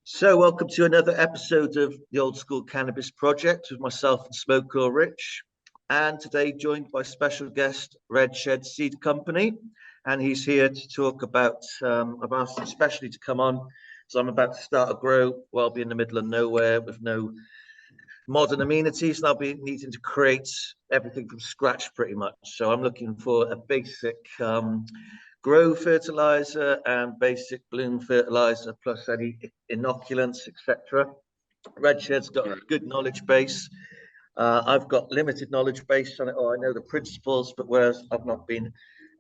So, welcome to another episode of the Old School Cannabis Project with myself and Smoker Rich. And today, joined by special guest Redshed Seed Company. And he's here to talk about, I've asked him especially to come on. So, I'm about to start a grow. Well, I'll be in the middle of nowhere with no modern amenities, and I'll be needing to create everything from scratch pretty much. So, I'm looking for a basic grow fertilizer and basic bloom fertilizer plus any inoculants, etc. Redshed's got a good knowledge base. I've got limited knowledge base on it, or I know the principles, but whereas I've not been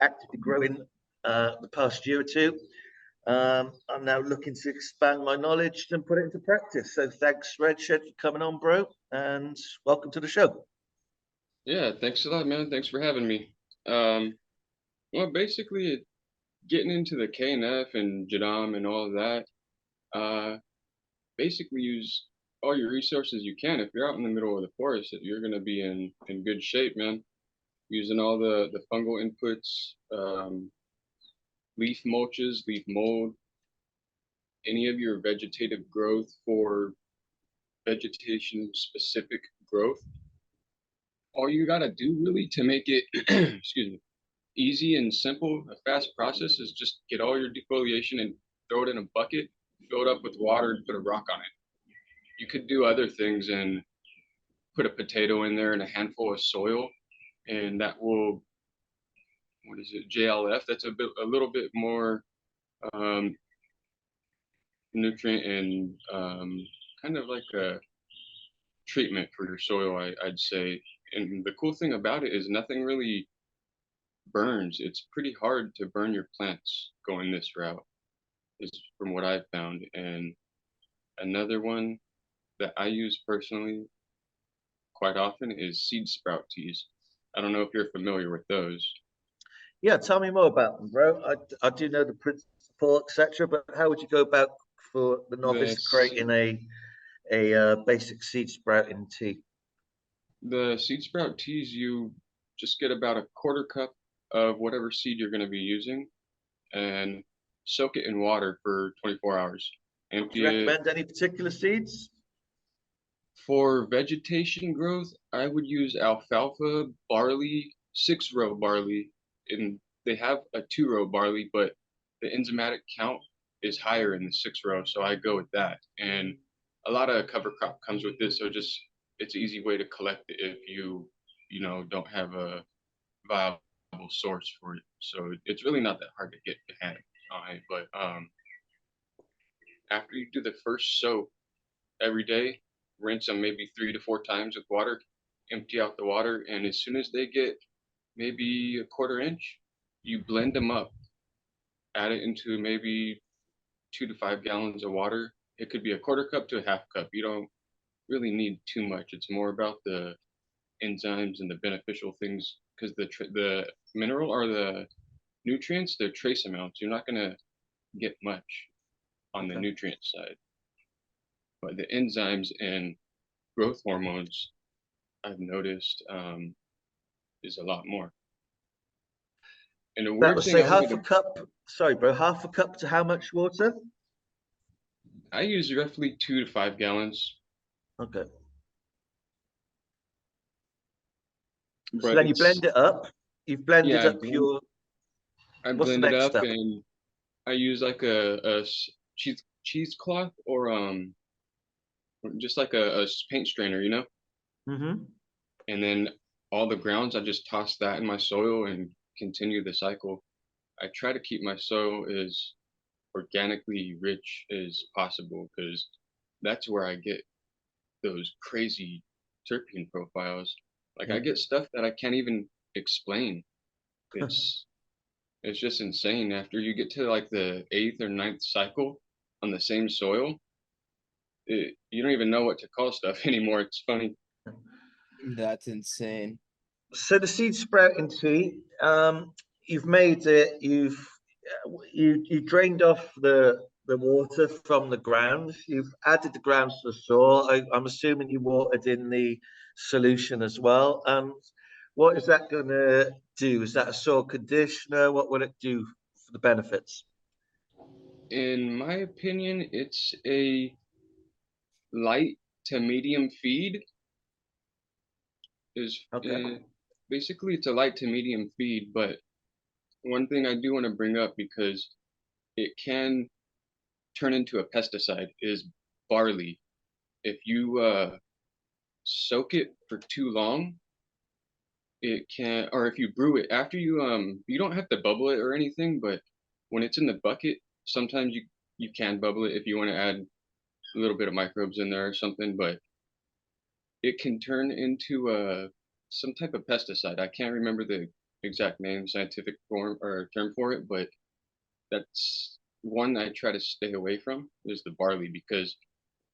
actively growing the past year or two, I'm now looking to expand my knowledge and put it into practice. So thanks, Redshed, for coming on, bro, and welcome to the show. Yeah, thanks a lot, man. Thanks for having me. Um, well, basically, getting into the KNF and Jadam and all of that, basically use all your resources you can. If you're out in the middle of the forest, you're going to be in good shape, man. Using all the fungal inputs, leaf mulches, leaf mold, any of your vegetative growth for vegetation specific growth. All you got to do really to make it, excuse me, easy and simple, a fast process is just get all your defoliation and throw it in a bucket, fill it up with water, and put a rock on it. You could do other things and put a potato in there and a handful of soil, and that will, what is it, JLF? That's a little bit more um, nutrient and kind of like a treatment for your soil, I'd say. And the cool thing about it is nothing really burns. It's pretty hard to burn your plants going this route, is from what I've found. And another one that I use personally quite often is seed sprout teas. I don't know if you're familiar with those. Yeah, tell me more about them, bro. I do know the principle, etc., but how would you go about for the novice This creating a basic seed sprouting tea? the seed sprout teas, you just get about a quarter cup of whatever seed you're going to be using and soak it in water for 24 hours. Do you Empty it. recommend any particular seeds? For vegetation growth, I would use alfalfa, barley, 6-row barley, and they have a 2-row barley, but the enzymatic count is higher in the 6-row, so I go with that. And a lot of cover crop comes with this, so just it's an easy way to collect it if you don't have a viable source for it. So it's really not that hard to get behind. All right, but after you do the first soak every day, rinse them maybe 3 to 4 times with water, empty out the water, and as soon as they get maybe a quarter inch, you blend them up, add it into maybe 2 to 5 gallons of water. It could be a quarter cup to a half cup. You don't really need too much. It's more about the enzymes and the beneficial things because the mineral or the nutrients, they're trace amounts. You're not gonna get much on the Okay. nutrient side, but the enzymes and growth hormones I've noticed is a lot more. And a That weird would thing say I wanted half a to, cup. Sorry, bro, half a cup to how much water? I use roughly 2 to 5 gallons, Okay. So but then you it's, blend it up. You've blended yeah, up your. I What's the blend it next up step? and I use like a cheesecloth or just like a paint strainer, Mm-hmm. and then all the grounds, I just toss that in my soil and continue the cycle. I try to keep my soil as organically rich as possible because that's where I get those crazy terpene profiles. Like I Yeah. get stuff that I can't even explain. It's it's just insane. After you get to like the eighth or ninth cycle on the same soil, you don't even know what to call stuff anymore. It's funny. That's insane. So the seed sprouting tea, you've made it. You drained off the water from the ground. You've added the grounds to the soil. I'm assuming you watered in the solution as well. And what is that going to do? Is that a soil conditioner? What will it do for the benefits? In my opinion, it's a light to medium feed. Okay. Basically it's a light to medium feed, but one thing I do want to bring up, because it can turn into a pesticide, is barley. If you soak it for too long, it can, or if you brew it after you don't have to bubble it or anything, but when it's in the bucket, sometimes you can bubble it if you want to add a little bit of microbes in there or something, but it can turn into some type of pesticide. I can't remember the exact name, scientific form or term for it, but that's one I try to stay away from, is the barley, because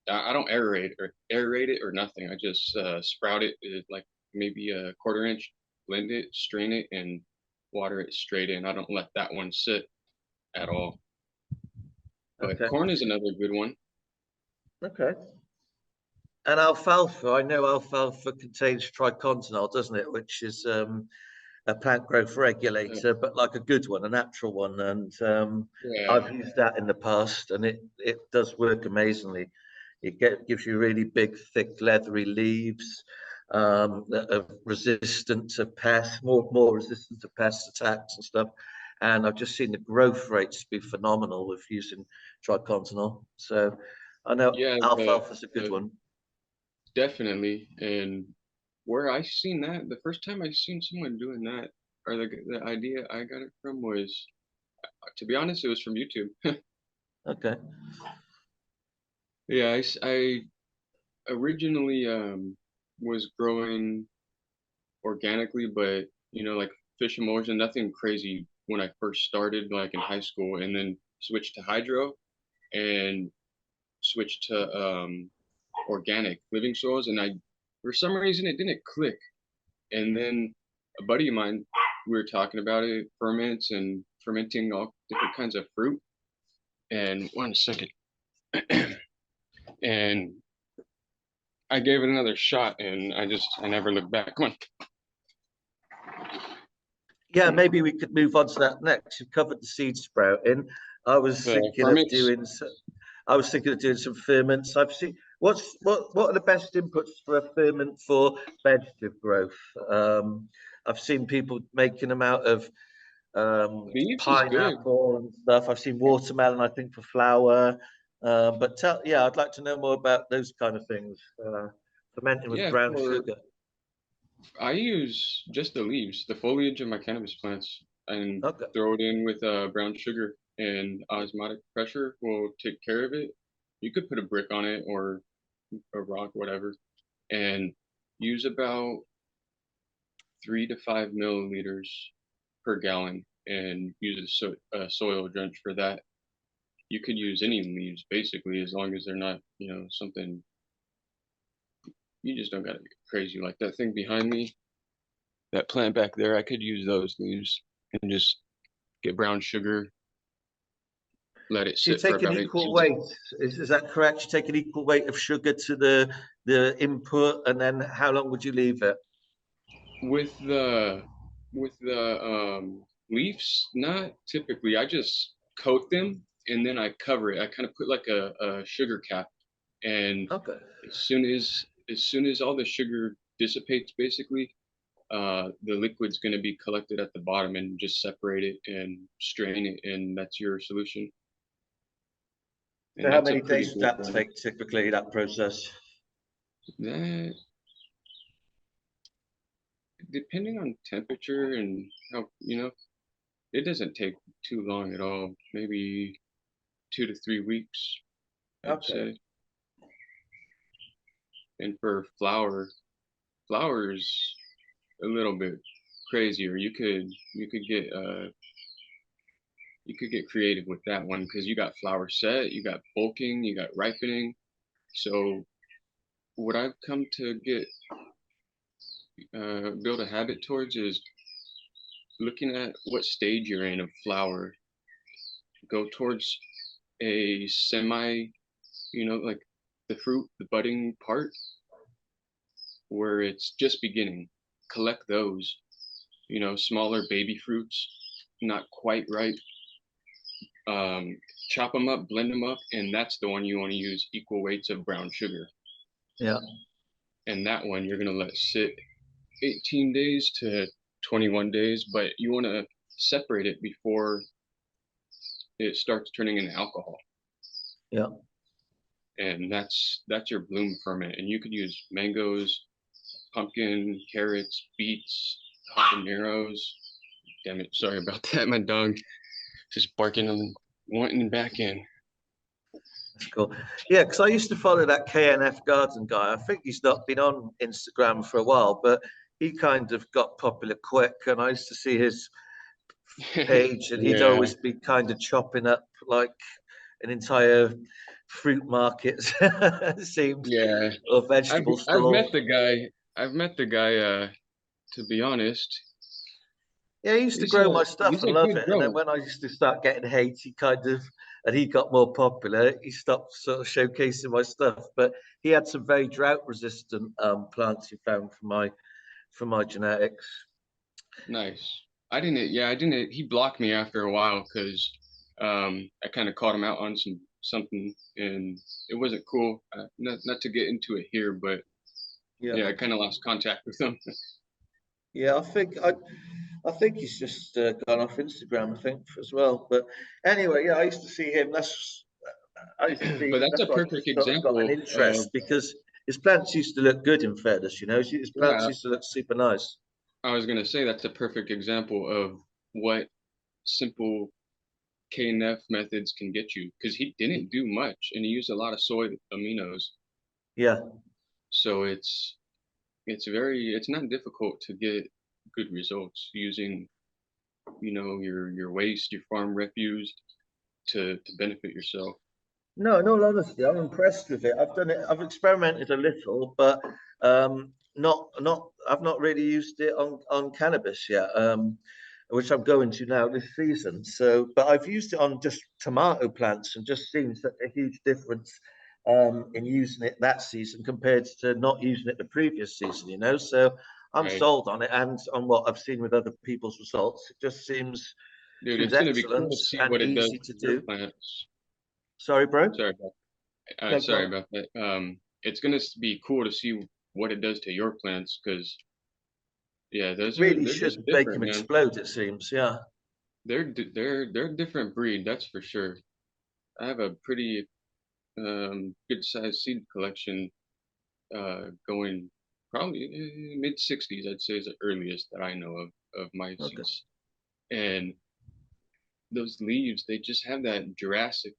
I don't aerate it or nothing. I just sprout it like maybe a quarter inch, blend it, strain it, and water it straight in. I don't let that one sit at all. But Okay. corn is another good one. Okay. And alfalfa, I know alfalfa contains tricontinol, doesn't it? Which is a plant growth regulator, but like a good one, a natural one. And Yeah, I've used that in the past, and it does work amazingly. Gives you really big, thick, leathery leaves that are resistant to pests, more resistant to pest attacks and stuff. And I've just seen the growth rates be phenomenal with using tricontinol. So I know yeah, alfalfa's a good one. definitely. And where I seen that, the first time I seen someone doing that, or the idea I got it from was, to be honest, it was from YouTube. Okay. Yeah, I originally was growing organically, but like fish emulsion, nothing crazy when I first started, like in high school, and then switched to hydro and switched to organic living soils, and I, for some reason, it didn't click. And then a buddy of mine, we were talking about it, ferments and fermenting all different kinds of fruit. And one second, and I gave it another shot, and I never looked back. Come Yeah, maybe we could move on to that next. You've covered the seed sprouting. I was the thinking of ferments. doing I was thinking of doing some ferments. I've seen what are the best inputs for a ferment for vegetative growth? I've seen people making them out of Leaves is good. pineapple and stuff. I've seen watermelon, I think, for flour. Yeah, I'd like to know more about those kind of things. Fermenting with Yeah, brown for sugar. I use just the leaves, the foliage of my cannabis plants, and Okay. throw it in with brown sugar, and osmotic pressure will take care of it. You could put a brick on it or a rock, whatever, and use about 3 to 5 milliliters per gallon, and use a soil drench for that. You could use any leaves basically, as long as they're not, something. You just don't gotta get crazy, like that thing behind me. That plant back there, I could use those leaves and just get brown sugar, let it So you sit for take an about equal 18. weight. Is that correct? You take an equal weight of sugar to the input, and then how long would you leave it? With the leaves, not typically. I just coat them and then I cover it. I kind of put like a sugar cap, and Okay. as soon as all the sugar dissipates, basically, the liquid's going to be collected at the bottom, and just separate it and strain it, and that's your solution. So And how that's a many pretty days would good that one. take typically, that process? That, depending on temperature and how, it doesn't take too long at all. Maybe 2 to 3 weeks, I'd Okay. say. And for flour's a little bit crazier. You could get creative with that one, because you got flour set, you got bulking, you got ripening. So what I've come to build a habit towards is looking at what stage you're in of flour. Go towards a semi, like the fruit, the budding part, where it's just beginning. Collect those, smaller baby fruits, not quite ripe. chop them up, blend them up, and that's the one you want to use equal weights of brown sugar. Yeah. And that one you're gonna let sit 18 days to 21 days, but you want to separate it before it starts turning into alcohol. Yeah. And that's your bloom ferment. And you could use mangoes, pumpkin, carrots, beets, habaneros. Damn it, sorry about that. My dog just barking and wanting back in. That's cool. Yeah, because I used to follow that KNF garden guy. I think he's not been on Instagram for a while, but he kind of got popular quick. And I used to see his page, and he'd Yeah. always be kind of chopping up like an entire fruit market, it seemed, Yeah. or vegetable I've store. met the guy. I've met the guy, to be honest. Yeah, he used to grow my stuff He's and a love good it. And then grower. when I used to start getting hate, he kind of, and he got more popular, he stopped sort of showcasing my stuff. But he had some very drought resistant plants he found from my genetics. Nice. I didn't, he blocked me after a while because I kind of caught him out on something and it wasn't cool. Not to get into it here, but Yeah. yeah, I kind of lost contact with him. Yeah, I think he's just gone off Instagram, I think, as well. But anyway, yeah, I used to see him. I used to see But that's that's a why I perfect just sort of got an example of, interest because his plants used to look good in fairness, you know. His plants yeah, used to look super nice. I was gonna say that's a perfect example of what simple KNF methods can get you because he didn't do much and he used a lot of soy aminos. Yeah. So it's not difficult to get good results using, your waste, your farm refuse to benefit yourself. No, in all honesty, I'm impressed with it. I've done it. I've experimented a little, but I've not really used it on cannabis yet. Which I'm going to now this season. So, but I've used it on just tomato plants and just seen such a huge difference in using it that season compared to not using it the previous season. You know, so I'm Right. sold on it and on what I've seen with other people's results. It just Dude, seems it's gonna be cool excellent to see and what it does easy to to your do. plants. Sorry, bro. Sorry about No, go sorry on. about that. It's gonna be cool to see what it does to your plants because yeah, It really they're should just make different, him man. explode, it seems. Yeah. They're a different breed, that's for sure. I have a pretty good sized seed collection going probably mid 60s, I'd say is the earliest that I know of my Okay. seeds. And those leaves, they just have that Jurassic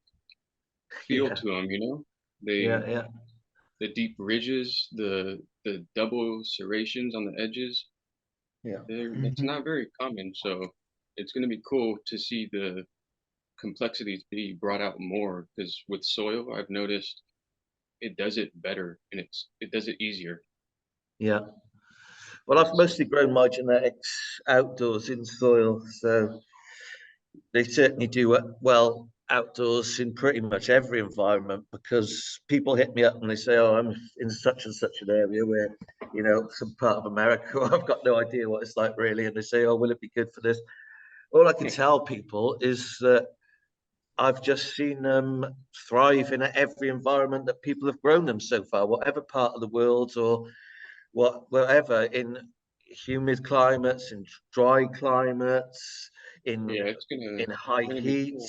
feel Yeah. to them, you know? Yeah. They Yeah. the deep ridges, the double serrations on the edges, Yeah. it's not very common. So it's going to be cool to see the complexities be brought out more because with soil, I've noticed it does it better and it does it easier. Yeah. Well, I've mostly grown my genetics outdoors in soil, so they certainly do well outdoors in pretty much every environment because people hit me up and they say, "Oh, I'm in such and such an area where, you know, some part of America, I've got no idea what it's like really," and they say, "Oh, will it be good for this?" All I can tell people is that I've just seen them thrive in every environment that people have grown them so far, whatever part of the world or wherever, in humid climates, in dry climates, Yeah, in it's high gonna be heat. cool.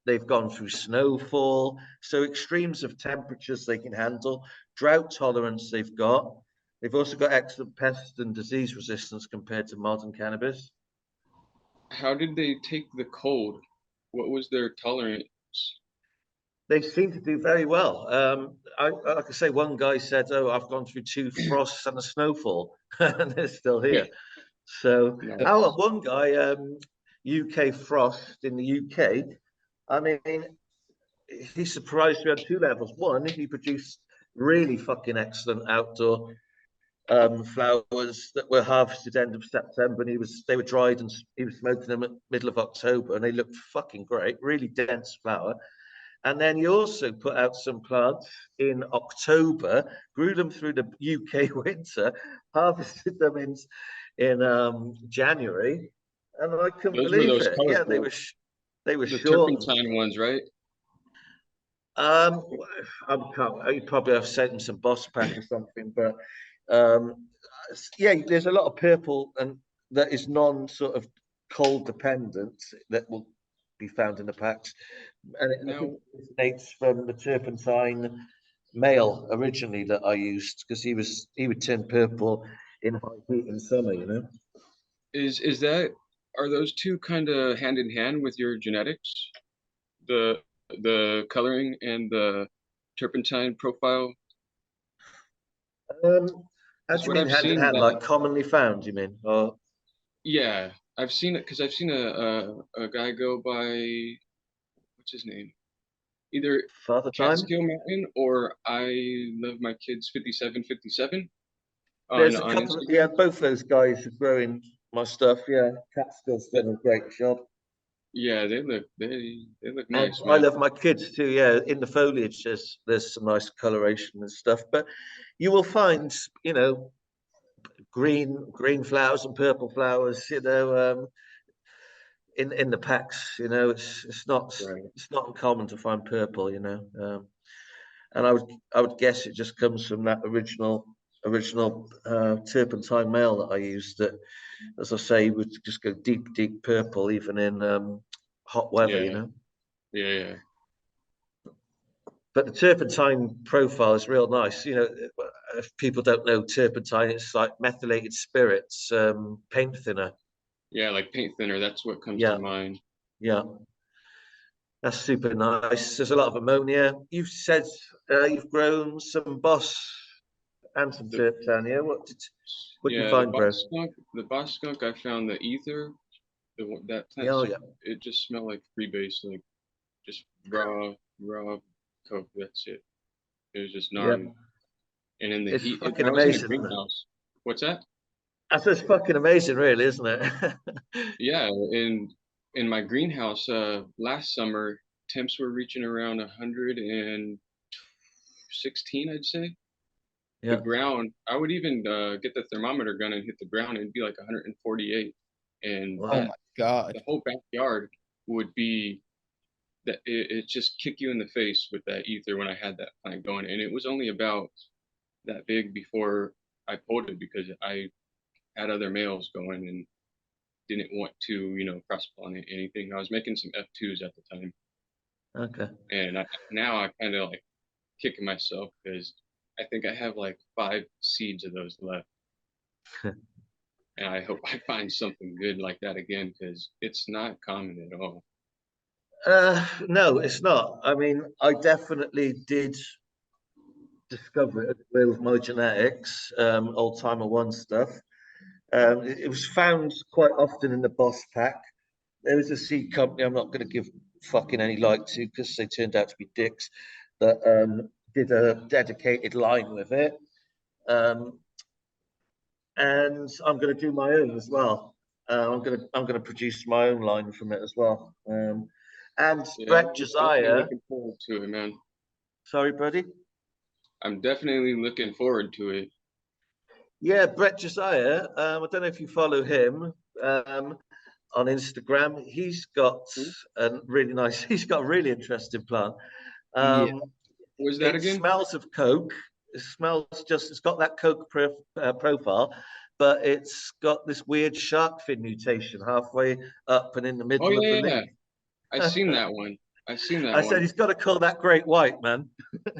They've gone through snowfall, so extremes of temperatures they can handle, drought tolerance they've got. They've also got excellent pest and disease resistance compared to modern cannabis. How did they take the cold? What was their tolerance? They seem to do very well. Like I say, one guy said, "Oh, I've gone through 2 frosts and a snowfall," and they're still here. So, Nice. one guy, UK frost in the UK. I mean, he surprised me on 2 levels. One, he produced really fucking excellent outdoor flowers that were harvested end of September, and they were dried and he was smoking them at middle of October, and they looked fucking great. Really dense flower. And then he also put out some plants in October, grew them through the UK winter, harvested them in January, and I couldn't Those were believe those it. Yeah, colorful. They were The short. turpentine ones, right? Um, you probably have sent them some Boss Pack or something, but um, yeah, there's a lot of purple and that is non sort of cold dependent that will be found in the packs, and I Now, think it originates from the turpentine male originally that I used because he would turn purple in high heat in summer, you know. is that are those two kind of hand in hand with your genetics? The the coloring and the turpentine profile? Um, how do Because you what mean I've hand in seen hand? that, Like commonly found? You mean? Or yeah, I've seen it because I've seen a guy go by, what's his name? Either Father Time? Catskill Mountain or I Love My Kids 5757 There's a on couple. Yeah, Instagram. both those guys are growing my stuff. Yeah, Catskill's Th- done a great job. Yeah, they look And nice, I man. love my kids too. Yeah, in the foliage, there's some nice coloration and stuff. But you will find, you know, green flowers and purple flowers. You know, in the packs. You know, Right. it's not uncommon to find purple. You know, and I would guess it just comes from that original turpentine male that I used. That, as I say, would just go deep purple even in hot weather. You Yeah, know. yeah. But the turpentine profile is real nice. You know, if people don't know turpentine, it's like methylated spirits, paint thinner. Yeah, like paint thinner, that's what comes to Yeah, mind. yeah, that's super nice. There's a lot of ammonia. You've said you've grown some boss and some The turpentine. Yeah, what do you yeah, the find, bro? boss skunk I found the ether, that Yeah, plant oh, yeah, it just smelled like freebase, like just raw coke, that's it. It was just yeah. gnarly. And in the It's heat, fucking I was in a amazing, isn't it? greenhouse. What's that? That's just fucking amazing, really, isn't it? Yeah, in my greenhouse, last summer, temps were reaching around 116, I'd say. The Yeah. ground, I would even get the thermometer gun and hit the ground, and it'd be like 148. And Oh Wow. my God. the whole backyard would be that it just kick you in the face with that ether when I had that plant going. And it was only about that big before I pulled it because I had other males going and didn't want to, cross pollinate anything. I was making some F2s at the time. Okay. And now I kind of like kicking myself because I think I have like 5 seeds of those left. And I hope I find something good like that again because it's not common at all. No, it's not. I mean, I definitely did discover it with my genetics, old timer one stuff. It was found quite often in the Boss Pack. There was a seed company I'm not going to give fucking any light to because they turned out to be dicks that did a dedicated line with it. Um, and I'm going to do my own as well. I'm going to produce my own line from it as well. And Yeah, Brett I'm definitely Josiah, looking forward to it, man. sorry, buddy. I'm definitely looking forward to it. Yeah, Brett Josiah. I don't know if you follow him on Instagram. He's got Hmm? a really nice. He's got a really interesting plant. Yeah. Um, What was that it again? smells of coke. It smells just. It's got that coke profile, but it's got this weird shark fin mutation halfway up and in the Oh middle of yeah, the yeah, yeah. leaf. I seen that one. I seen that I said one. he's got to call that great white, man.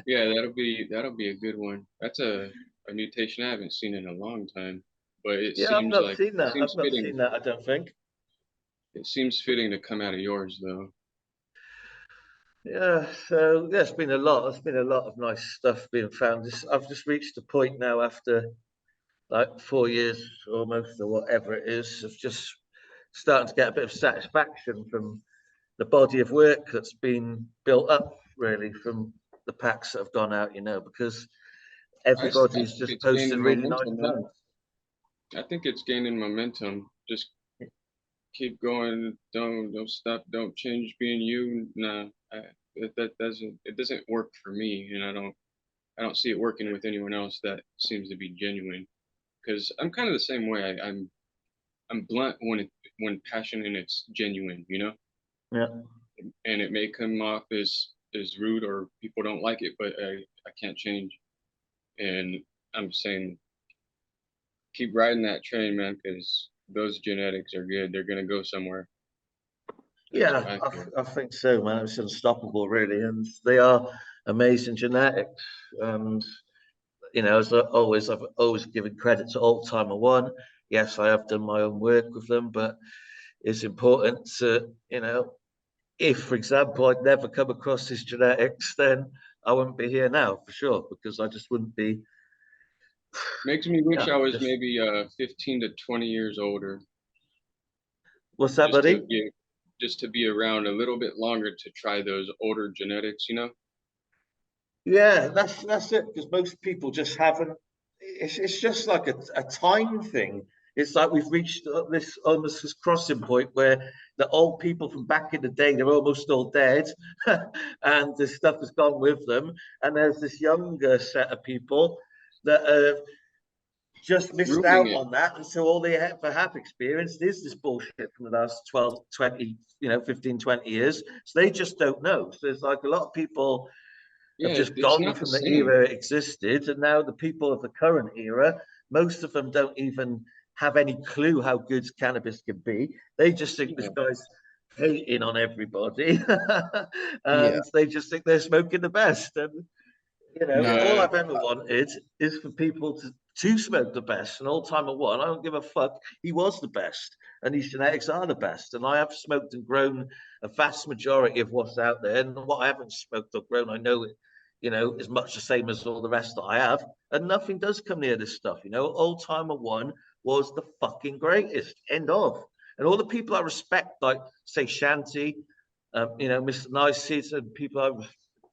Yeah, that'll be a good one. That's a mutation I haven't seen in a long time, but it Yeah, I've seems not like seen it that. seems I've not fitting. seen that. I don't think. It seems fitting to come out of yours though. Yeah, so yeah, it's been a lot. There's been a lot of nice stuff being found. I've just reached a point now after like 4 years almost or whatever it is of just starting to get a bit of satisfaction from the body of work that's been built up really from the packs that have gone out, you know, because I everybody's think just it's posted gaining really nice momentum, man. plants. I think it's gaining momentum. Just keep going. Don't stop. Don't change being you. Nah, that doesn't work for me, and I don't see it working with anyone else that seems to be genuine. Because I'm kind of the same way. I'm blunt when passion and it's genuine. Yeah. and it may come off as rude or people don't like it, but I can't change. And I'm saying keep riding that train, man, because those genetics are good. They're gonna go somewhere. That's what Yeah, I feel. I think so, man. It's unstoppable, really, and they are amazing genetics. And as I've always given credit to Oldtimer One. Yes, I have done my own work with them, but it's important to, if, for example, I'd never come across his genetics, then I wouldn't be here now for sure, because I just wouldn't be. Makes me wish Yeah, I was just maybe 15 to 20 years older, what's that, just to buddy? be just to be around a little bit longer to try those older genetics, you know? Yeah, that's it. Because most people just haven't. It's just like a time thing. It's like we've reached this almost this crossing point where the old people from back in the day, they're almost all dead, and the stuff has gone with them. And there's this younger set of people that have just missed Ruining out it. on that. And so all they ever have experienced is this bullshit from the last 12, 20, 15, 20 years. So they just don't know. So there's like a lot of people have Yeah, just it's gone not the from the same. era it existed, and now the people of the current era, most of them don't even have any clue how good cannabis can be. They just think this Yeah, guy's hating on everybody, Yeah. and they just think they're smoking the best. And No. all yeah, I've ever wanted is for people to smoke the best. And Oldtimer One, I don't give a fuck. He was the best, and these genetics are the best. And I have smoked and grown a vast majority of what's out there. And what I haven't smoked or grown, I know it, is much the same as all the rest that I have. And nothing does come near this stuff. Oldtimer One was the fucking greatest. End of. And all the people I respect, like say Shanty, Mr. Nice and people I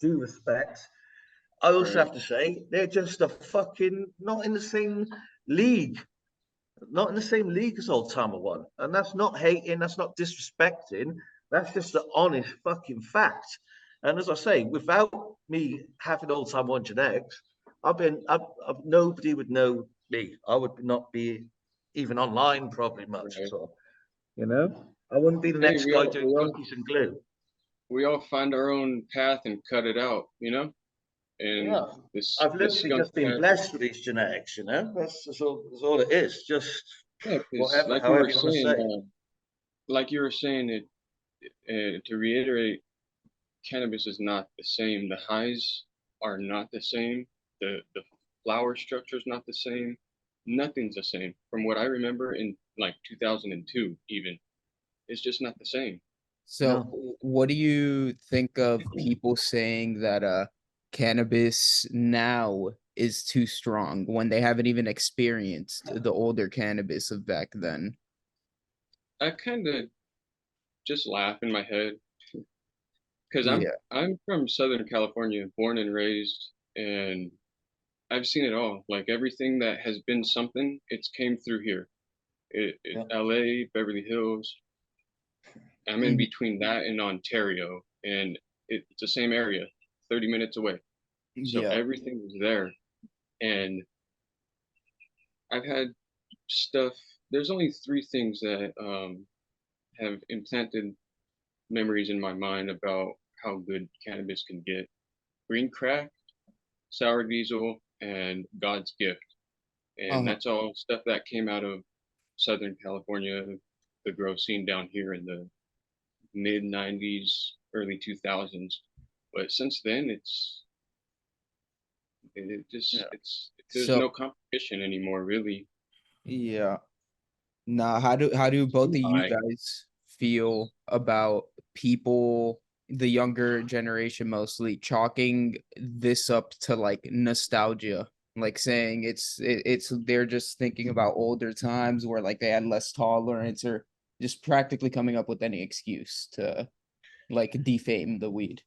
do respect, I also right. have to say they're just a fucking not in the same league, not in the same league as Oldtimer One, and that's not hating, that's not disrespecting, that's just the honest fucking fact. And as I say, without me having Oldtimer One genetics, nobody would know me. I would not be even online probably much Right. at all. I wouldn't be the Hey, next guy doing cookies and glue. we all find our own path and cut it out, you know? And Yeah. this I've this literally skunk just been path, blessed with these genetics, that's all it is. Just yeah, because whatever, however you want to say it. like you were saying it, to reiterate, cannabis is not the same. The highs are not the same. The flower structure is not the same. Nothing's the same. From what I remember in like 2002, even, it's just not the same. So No. what do you think of people saying that cannabis now is too strong when they haven't even experienced the older cannabis of back then? I kind of just laugh in my head because I'm Yeah. I'm from Southern California, born and raised, and I've seen it all. Like everything that has been something, it's came through here. Yeah. LA, Beverly Hills. I'm in Mm, between that and Ontario, and it's the same area, 30 minutes away. So yeah. everything is there. And I've had stuff. There's only three things that have implanted memories in my mind about how good cannabis can get: green crack, sour diesel, and God's gift. And Uh-huh. that's all stuff that came out of Southern California, the grow scene down here in the mid 90s, early 2000s. But since then, it just Yeah. there's So no competition anymore, really. yeah. Now, how do both Too of you high. guys feel about people, the younger generation mostly, chalking this up to like nostalgia, like saying it's they're just thinking about older times where like they had less tolerance or just practically coming up with any excuse to like defame the weed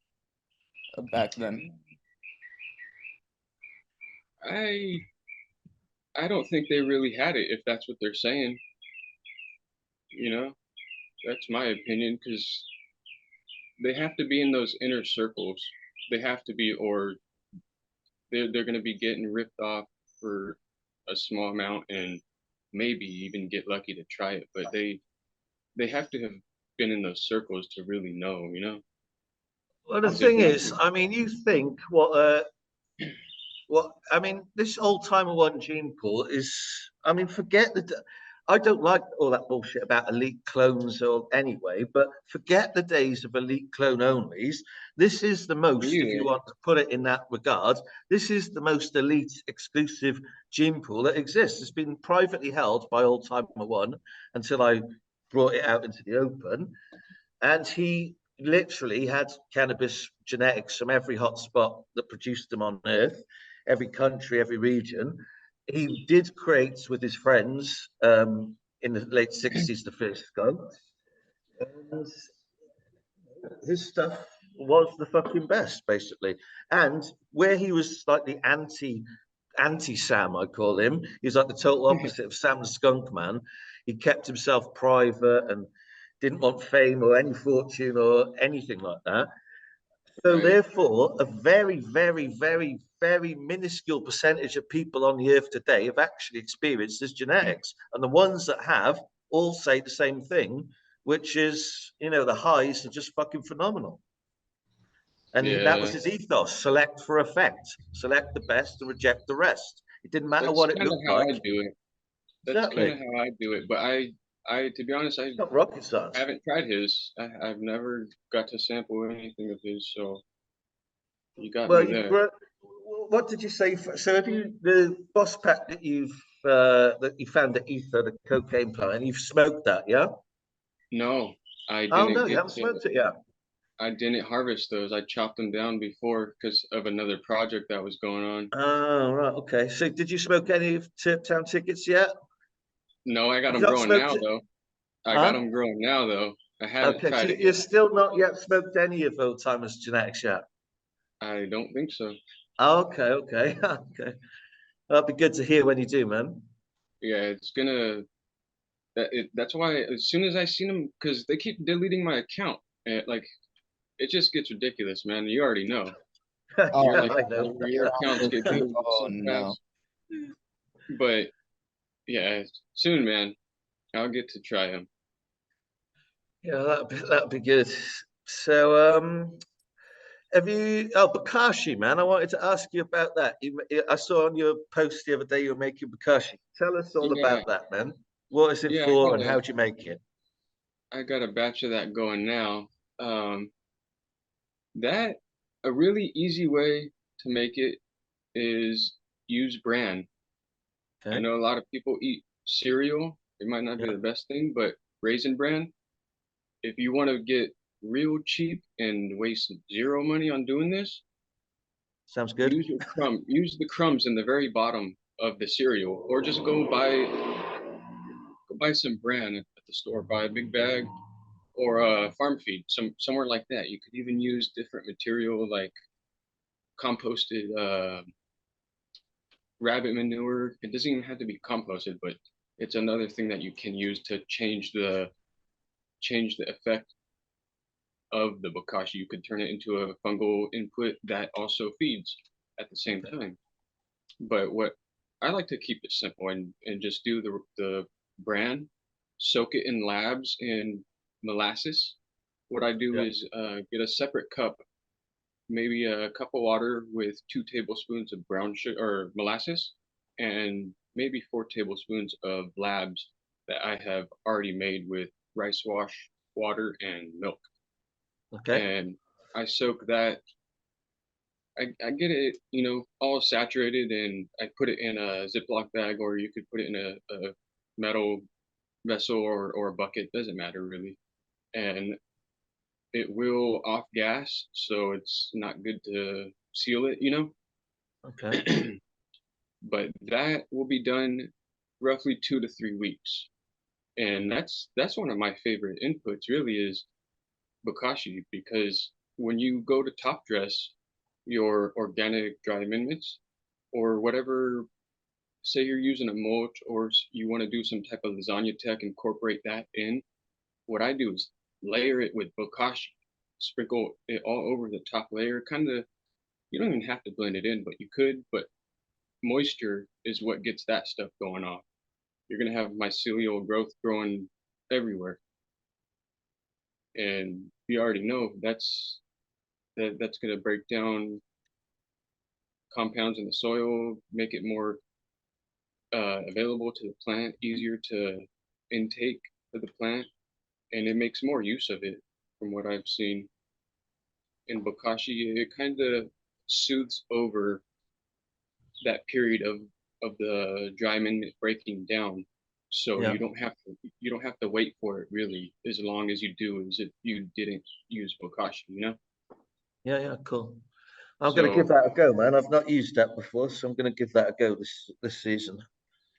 back then. I I don't think they really had it, if that's what they're saying. You know, that's my opinion, because they have to be in those inner circles. They have to be, or they're going to be getting ripped off for a small amount and maybe even get lucky to try it. But they have to have been in those circles to really know, you know? Well, the I'll take thing is, one. I mean, you think what I mean, this old timer one gene pool is, I mean, forget the. I don't like all that bullshit about elite clones or anyway, but forget the days of elite clone onlys. This is the most, if you Either. want to put it in that regard, this is the most elite exclusive gene pool that exists. It's been privately held by Old Timer One until I brought it out into the open. And he literally had cannabis genetics from every hotspot that produced them on earth, every country, every region. He did create with his friends in the late 60s the first skunk. And his stuff was the fucking best, basically. And where he was slightly anti Sam, I call him. He's like the total opposite of Sam the Skunk Man. He kept himself private and didn't want fame or any fortune or anything like that. So Right. therefore, a very, very, very, very minuscule percentage of people on the earth today have actually experienced this genetics. And the ones that have all say the same thing, which is, the highs are just fucking phenomenal. And that was Yeah. his ethos: select for effect, select the best and reject the rest. It didn't matter That's what it kind of looked how I like. do it. That's kind Exactly. of how I do it. But to be honest, I It's not rocket science. haven't tried his. I've never got to sample anything of his, so you got Well, me you've there. brought, what did you say? So, have you the boss pack that you found at Ether, the cocaine plant, and you've smoked that, yeah? No, I Oh no, didn't you get haven't to. smoked it yet. I didn't harvest those. I chopped them down before because of another project that was going on. Oh right, okay. So, did you smoke any of Tip Town tickets yet? No, I got You've them not growing smoked now it, though. I got huh? them growing now though. I haven't Okay, so tried it you're yet. still not yet smoked any of Old Timers genetics yet. I don't think so. Okay, okay, okay. That'd be good to hear when you do, man. Yeah, it's gonna. That's why as soon as I seen them, because they keep deleting my account, and like it just gets ridiculous, man. You already know. Oh You're Yeah, like I yeah, know. your accounts get deleted oh so no. fast. But yeah, soon, man. I'll get to try them. Yeah, that'd be good. So, have you? Oh, bokashi, man. I wanted to ask you about that. I saw on your post the other day you were making bokashi. Tell us all Yeah, about that, man. What is it yeah. for, and how do you make it? I got a batch of that going now. Um, that a really easy way to make it is use bran. I Okay. know a lot of people eat cereal. It might not be Yeah. the best thing, but raisin bran, if you want to get real cheap and waste zero money on doing this, Sounds good. use the crumbs in the very bottom of the cereal, or just go buy some bran at the store, buy a big bag or farm feed, somewhere like that. You could even use different material like composted rabbit manure. It doesn't even have to be composted, but it's another thing that you can use to change the effect of the bokashi. You could turn it into a fungal input that also feeds at the same Okay. time. But what I like to keep it simple and just do the bran, soak it in labs in molasses. What I do Yeah. is get a separate cup, maybe a cup of water with 2 tablespoons of brown sugar or molasses, and maybe 4 tablespoons of labs that I have already made with rice wash, water, and milk. Okay. And I soak that. I get it, all saturated, and I put it in a Ziploc bag, or you could put it in a metal vessel or a bucket, doesn't matter really. And it will off gas, so it's not good to seal it. Okay. But that will be done roughly 2 to 3 weeks. And that's one of my favorite inputs really is bokashi, because when you go to top dress your organic dry amendments or whatever, say you're using a mulch or you want to do some type of lasagna tech, incorporate that in. What I do is layer it with bokashi, sprinkle it all over the top layer. Kind of, you don't even have to blend it in, but you could. But moisture is what gets that stuff going off. You're gonna have mycelial growth growing everywhere, and you already know that's going to break down compounds in the soil, make it more available to the plant, easier to intake for the plant, and it makes more use of it from what I've seen. In bokashi, it kind of soothes over that period of the dry minute breaking down. So Yeah. you don't have to wait for it really, as long as you do as if you didn't use bokashi, you know? Yeah, cool. I'm going to give So that a go, man. I've not used that before, so I'm going to give that a go this season.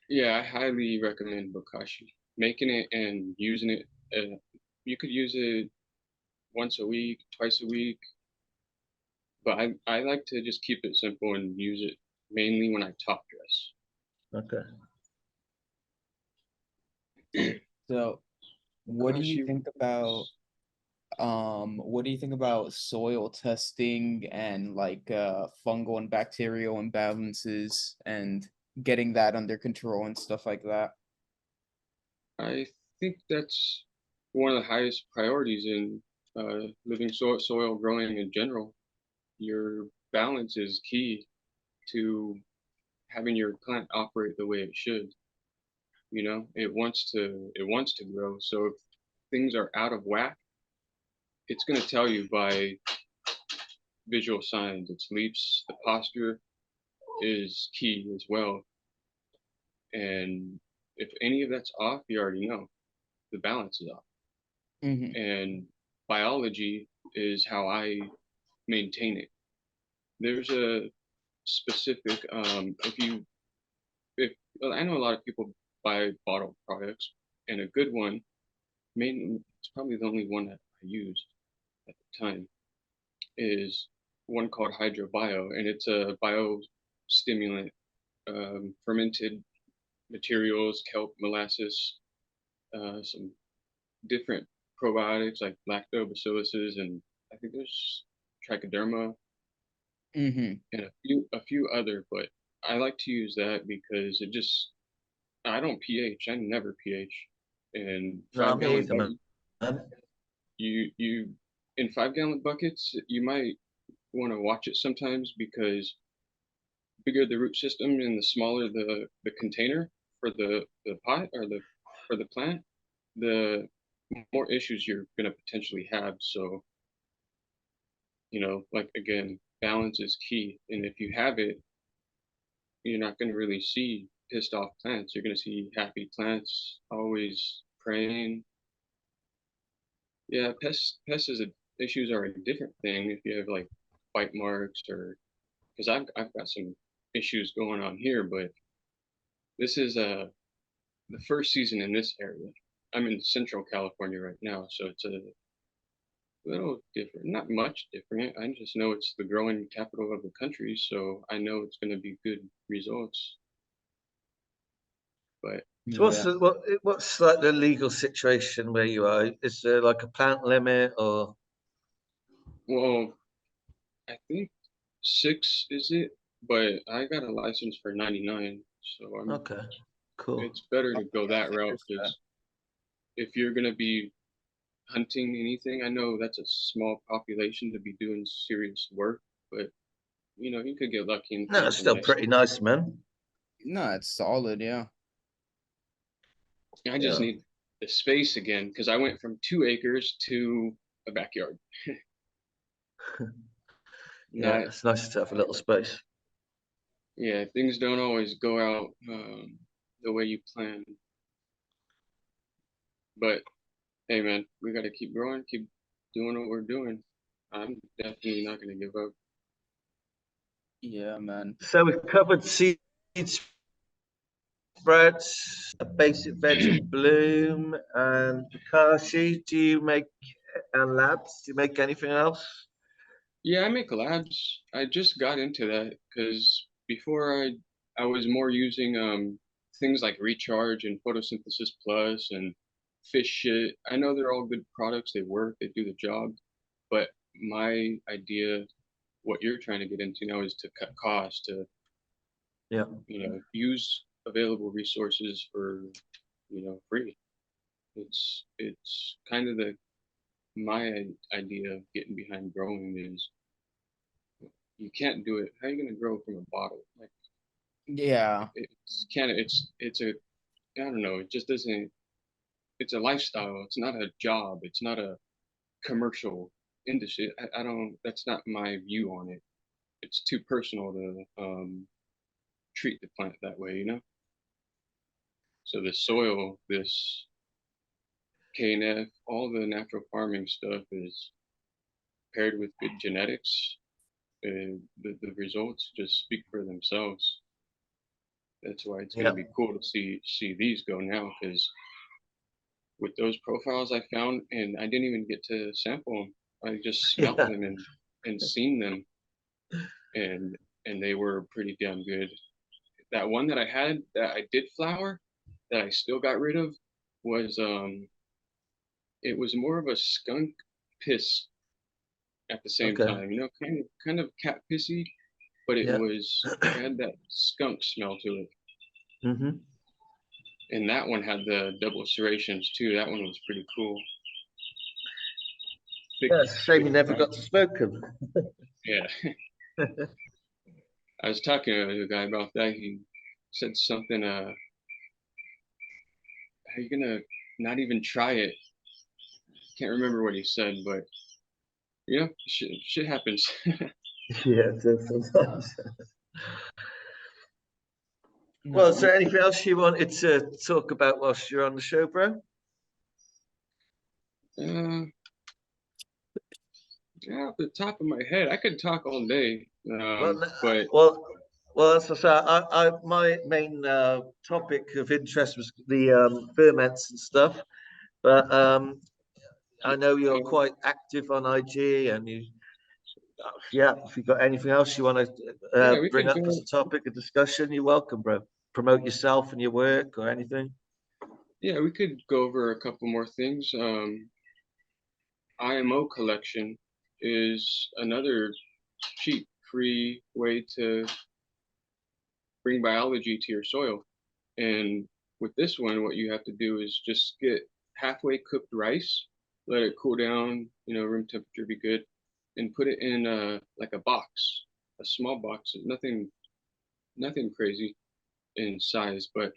yeah, I highly recommend bokashi. Making it and using it, you could use it once a week, twice a week, but I like to just keep it simple and use it mainly when I top dress. Okay. So what do you Bokashi think about soil testing and like fungal and bacterial imbalances and getting that under control and stuff like that? I think that's one of the highest priorities in living soil growing in general. Your balance is key to having your plant operate the way it should. You know, it wants to grow. So if things are out of whack, it's going to tell you by visual signs. Its leaps, the posture is key as well. And if any of that's off, you already know the balance is off. Mm-hmm. And biology is how I maintain it. There's a specific if I know a lot of people buy bottled products, and a good one, mainly it's probably the only one that I used at the time, is one called Hydrobio, and it's a biostimulant, fermented materials, kelp, molasses, some different probiotics like lactobacilluses, and I think there's trichoderma Mm-hmm. and a few other, but I like to use that because it just I don't pH. I never pH. And No, five me gallon either, man. bucket you in 5 gallon buckets you might want to watch it sometimes because bigger the root system and the smaller the container for the pot or the for the plant, the more issues you're gonna potentially have. So, like again, balance is key. And if you have it, you're not gonna really see pissed off plants. You're gonna see happy plants, always praying. Yeah, pests issues are a different thing if you have like bite marks or because I've got some issues going on here, but this is the first season in this area. I'm in Central California right now, so it's a little different. Not much different. I just know it's the growing capital of the country, so I know it's going to be good results. But So Yeah. what's like the legal situation where you are? Is there like a plant limit or? well, I think 6 is it, but I got a license for 99, so Okay, cool. it's better Oh, to go that route there's that. because if you're going to be hunting anything, I know that's a small population to be doing serious work, but you could get lucky and No, find it's some still nice. pretty nice, man. No, it's solid, yeah. I just Yeah, need the space again because I went from 2 acres to a backyard. yeah, Not, it's nice to have a little space. yeah, things don't always go out the way you plan. But hey, man, we got to keep growing, keep doing what we're doing. I'm definitely not going to give up. Yeah, man. So we've covered seed sprouts, a basic veg in bloom, and bokashi. Do you make and labs? Do you make anything else? Yeah, I make labs. I just got into that because before I was more using things like Recharge and Photosynthesis Plus and Fish Shit. I know they're all good products. They work. They do the job. But my idea, what you're trying to get into now, is to cut costs, to Yeah. use available resources for free. It's kind of the my idea of getting behind growing is you can't do it. How are you gonna grow from a bottle? Like Yeah. it's a, I don't know, it just doesn't, it's a lifestyle. It's not a job. It's not a commercial industry. I don't, that's not my view on it. It's too personal to treat the plant that way, you know? So the soil, this KNF, all the natural farming stuff is paired with good genetics. And the results just speak for themselves. That's why it's going to Yeah. be cool to see these go now, because with those profiles I found, and I didn't even get to sample them. I just smelt Yeah. them and seen them, and they were pretty damn good. That one that I had that I did flower, that I still got rid of, was it was more of a skunk piss at the same Okay. time, you know, kind of cat pissy, but it Yeah. had that skunk smell to it. Mm-hmm. And that one had the double serrations too. That one was pretty cool. Thick, Yeah, it's a shame thick you never top. got to smoke them. Yeah. I was talking to a guy about that. He said something, how you gonna not even try it? Can't remember what he said, but yeah, shit happens. Yeah, it does sometimes. Well, No, is there anything else you wanted to talk about whilst you're on the show, bro? uh, yeah, off the top of my head, I could talk all day. Well, But well, well. As I say, my main topic of interest was the ferments and stuff. But I know you're uh, quite active on IG, and you, yeah. If you've got anything else you want to yeah, we bring could up as go. a topic of discussion, you're welcome, bro. Promote yourself and your work or anything. Yeah, we could go over a couple more things. IMO collection is another cheap, free way to bring biology to your soil. And with this one, what you have to do is just get halfway cooked rice, let it cool down, you know, room temperature be good, and put it in like a box, a small box, nothing crazy in size, but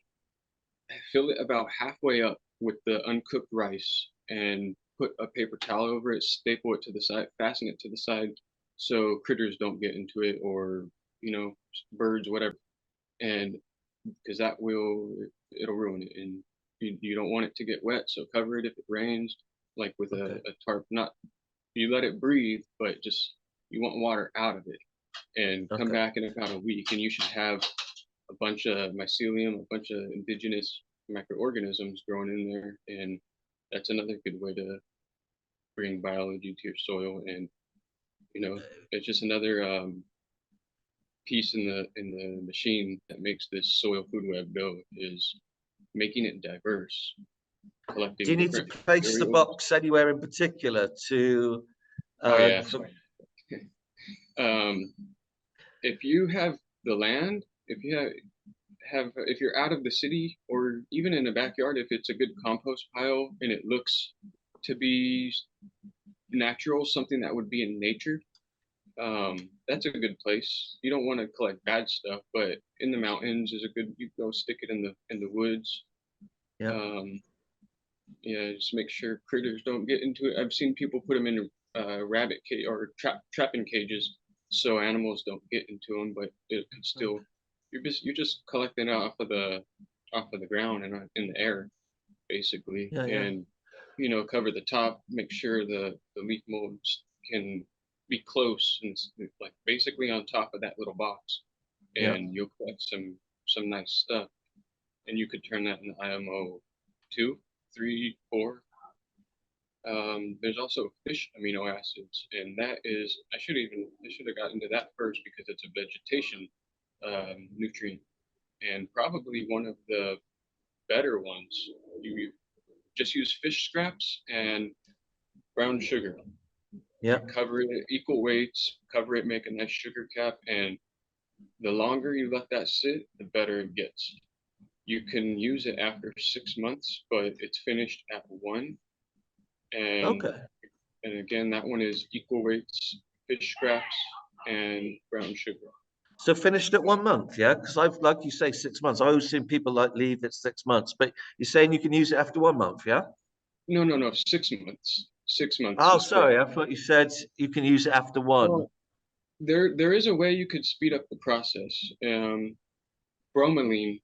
fill it about halfway up with the uncooked rice and put a paper towel over it, staple it to the side, fasten it to the side so critters don't get into it, or, you know, birds, whatever. And because it'll ruin it. And you don't want it to get wet, so cover it if it rains, like with Okay. a tarp. Not, you let it breathe, but just you want water out of it. And come Okay. back in about a week, and you should have a bunch of mycelium, a bunch of indigenous microorganisms growing in there, and that's another good way to bring biology to your soil. And you know, it's just another piece in the machine that makes this soil food web go, is making it diverse, Do you collecting need to different place the materials. box anywhere in particular to Oh yeah. for, um, if you have the land, if you if you're out of the city, or even in a backyard, if it's a good compost pile and it looks to be natural, something that would be in nature, that's a good place. You don't want to collect bad stuff, but in the mountains is a good. You go stick it in the woods. yeah? Um, yeah, just make sure critters don't get into it. I've seen people put them in rabbit cage or trapping cages so animals don't get into them, but it could still. You're just collecting it off of the ground and in the air, basically, Yeah, yeah. and you know, cover the top, make sure the leaf molds can be close and like basically on top of that little box, Yeah. and you'll collect some nice stuff, and you could turn that into IMO 2, 3, 4. There's also fish amino acids, and that is I should have gotten to that first because it's a vegetation nutrient, and probably one of the better ones. You just use fish scraps and brown sugar. Yeah. You cover it equal weights, cover it, make a nice sugar cap, and the longer you let that sit, the better it gets. You can use it after 6 months, but it's finished at 1. And Okay. and again, that one is equal weights, fish scraps, and brown sugar. So finished at 1 month, yeah? Because I've, like you say, 6 months. I always seen people like leave at 6 months, but you're saying you can use it after 1 month, yeah? No, 6 months. 6 months Oh, is sorry. perfect. I thought you said you can use it after one. Well, there is a way you could speed up the process. Bromelain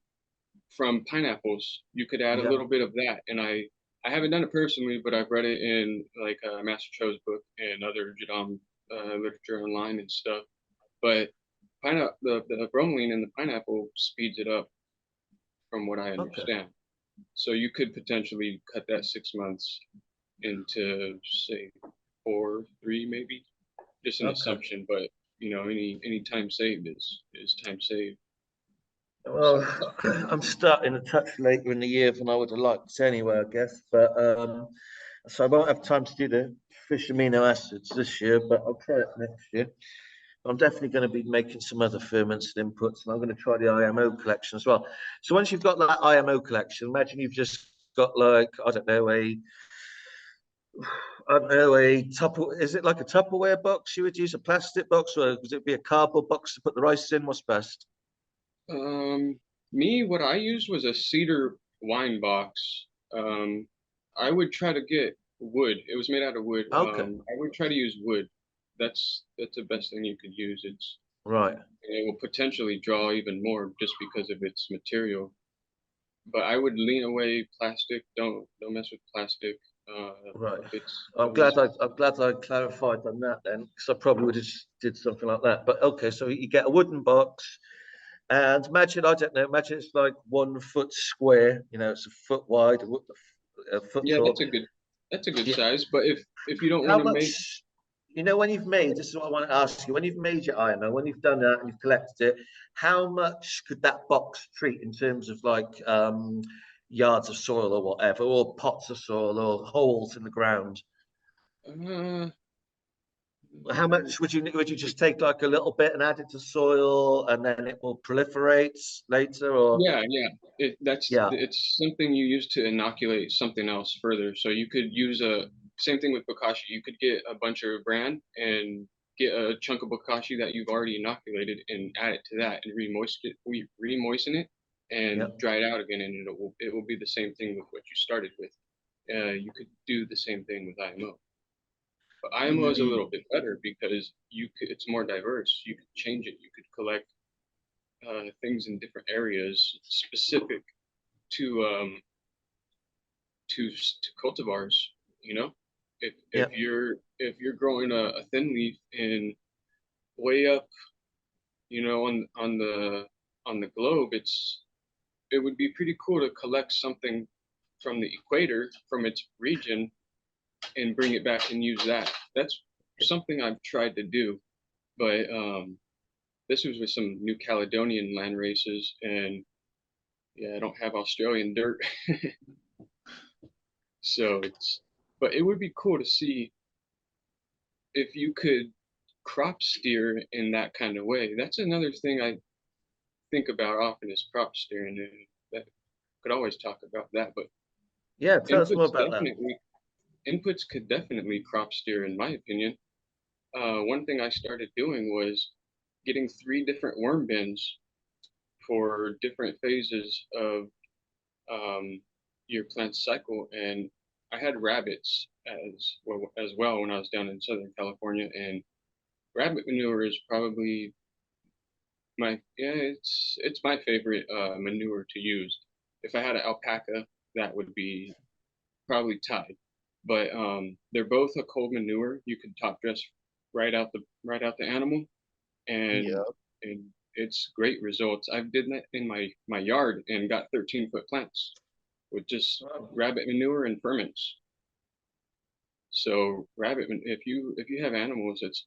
from pineapples, you could add a Yeah. little bit of that. And I haven't done it personally, but I've read it in like Master Cho's book and other Jadam literature online and stuff. But the bromelain in the pineapple speeds it up from what I Okay. understand. So you could potentially cut that 6 months into say 4, 3 maybe. Just an Okay. assumption, but any time saved is time saved. Well, So I'm starting a touch later in the year than I would have liked anyway, I guess. But so I won't have time to do the fish amino acids this year, but I'll try it next year. I'm definitely going to be making some other ferments and inputs, and I'm going to try the IMO collection as well. So once you've got that IMO collection, imagine you've just got like, I don't know, a Tupperware. Is it like a Tupperware box you would use, a plastic box, or would it be a cardboard box to put the rice in? What's best? what I used was a cedar wine box. I would try to get wood. It was made out of wood. Okay, I would try to use wood. That's the best thing you could use. right. It will potentially draw even more just because of its material. But I would lean away plastic. Don't mess with plastic. Right. If it's I'm don't mess glad with I clarified on that then, because I probably would have just did something like that. But okay, so you get a wooden box, and imagine, I don't know, imagine it's like 1 foot square. It's a foot wide, a foot Yeah, tall. that's a good Yeah. size. But if you don't How want to make much? When you've made, this is what I want to ask you. When you've made your IMO, when you've done that and you've collected it, how much could that box treat in terms of like yards of soil or whatever, or pots of soil or holes in the ground? uh, How much would you just take like a little bit and add it to soil and then it will proliferate later, or yeah. yeah, It's something you use to inoculate something else further. So you could use a same thing with bokashi. You could get a bunch of bran and get a chunk of bokashi that you've already inoculated and add it to that and re-moisten it yeah, and dry it out again, and it will be the same thing with what you started with. You could do the same thing with IMO. But IMO is a little bit better because it's more diverse. You could change it. You could collect things in different areas specific to to cultivars. You know, yeah, if you're growing a thin leaf in way up, on the globe, it would be pretty cool to collect something from the equator, from its region, and bring it back and use that. That's something I've tried to do, but this was with some New Caledonian land races, and yeah, I don't have Australian dirt. So but it would be cool to see if you could crop steer in that kind of way. That's another thing I think about often is crop steering, and that could always talk about that. But yeah. Tell us more inputs about that. definitely, inputs could definitely crop steer, in my opinion. One thing I started doing was getting 3 different worm bins for different phases of your plant cycle, and I had rabbits as well when I was down in Southern California, and rabbit manure is probably it's my favorite manure to use. If I had an alpaca, that would be probably tied. But they're both a cold manure. You could top dress right out the animal, and Yeah. and it's great results. I did that in my yard and got 13-foot plants with just rabbit manure and ferments. So if you have animals, it's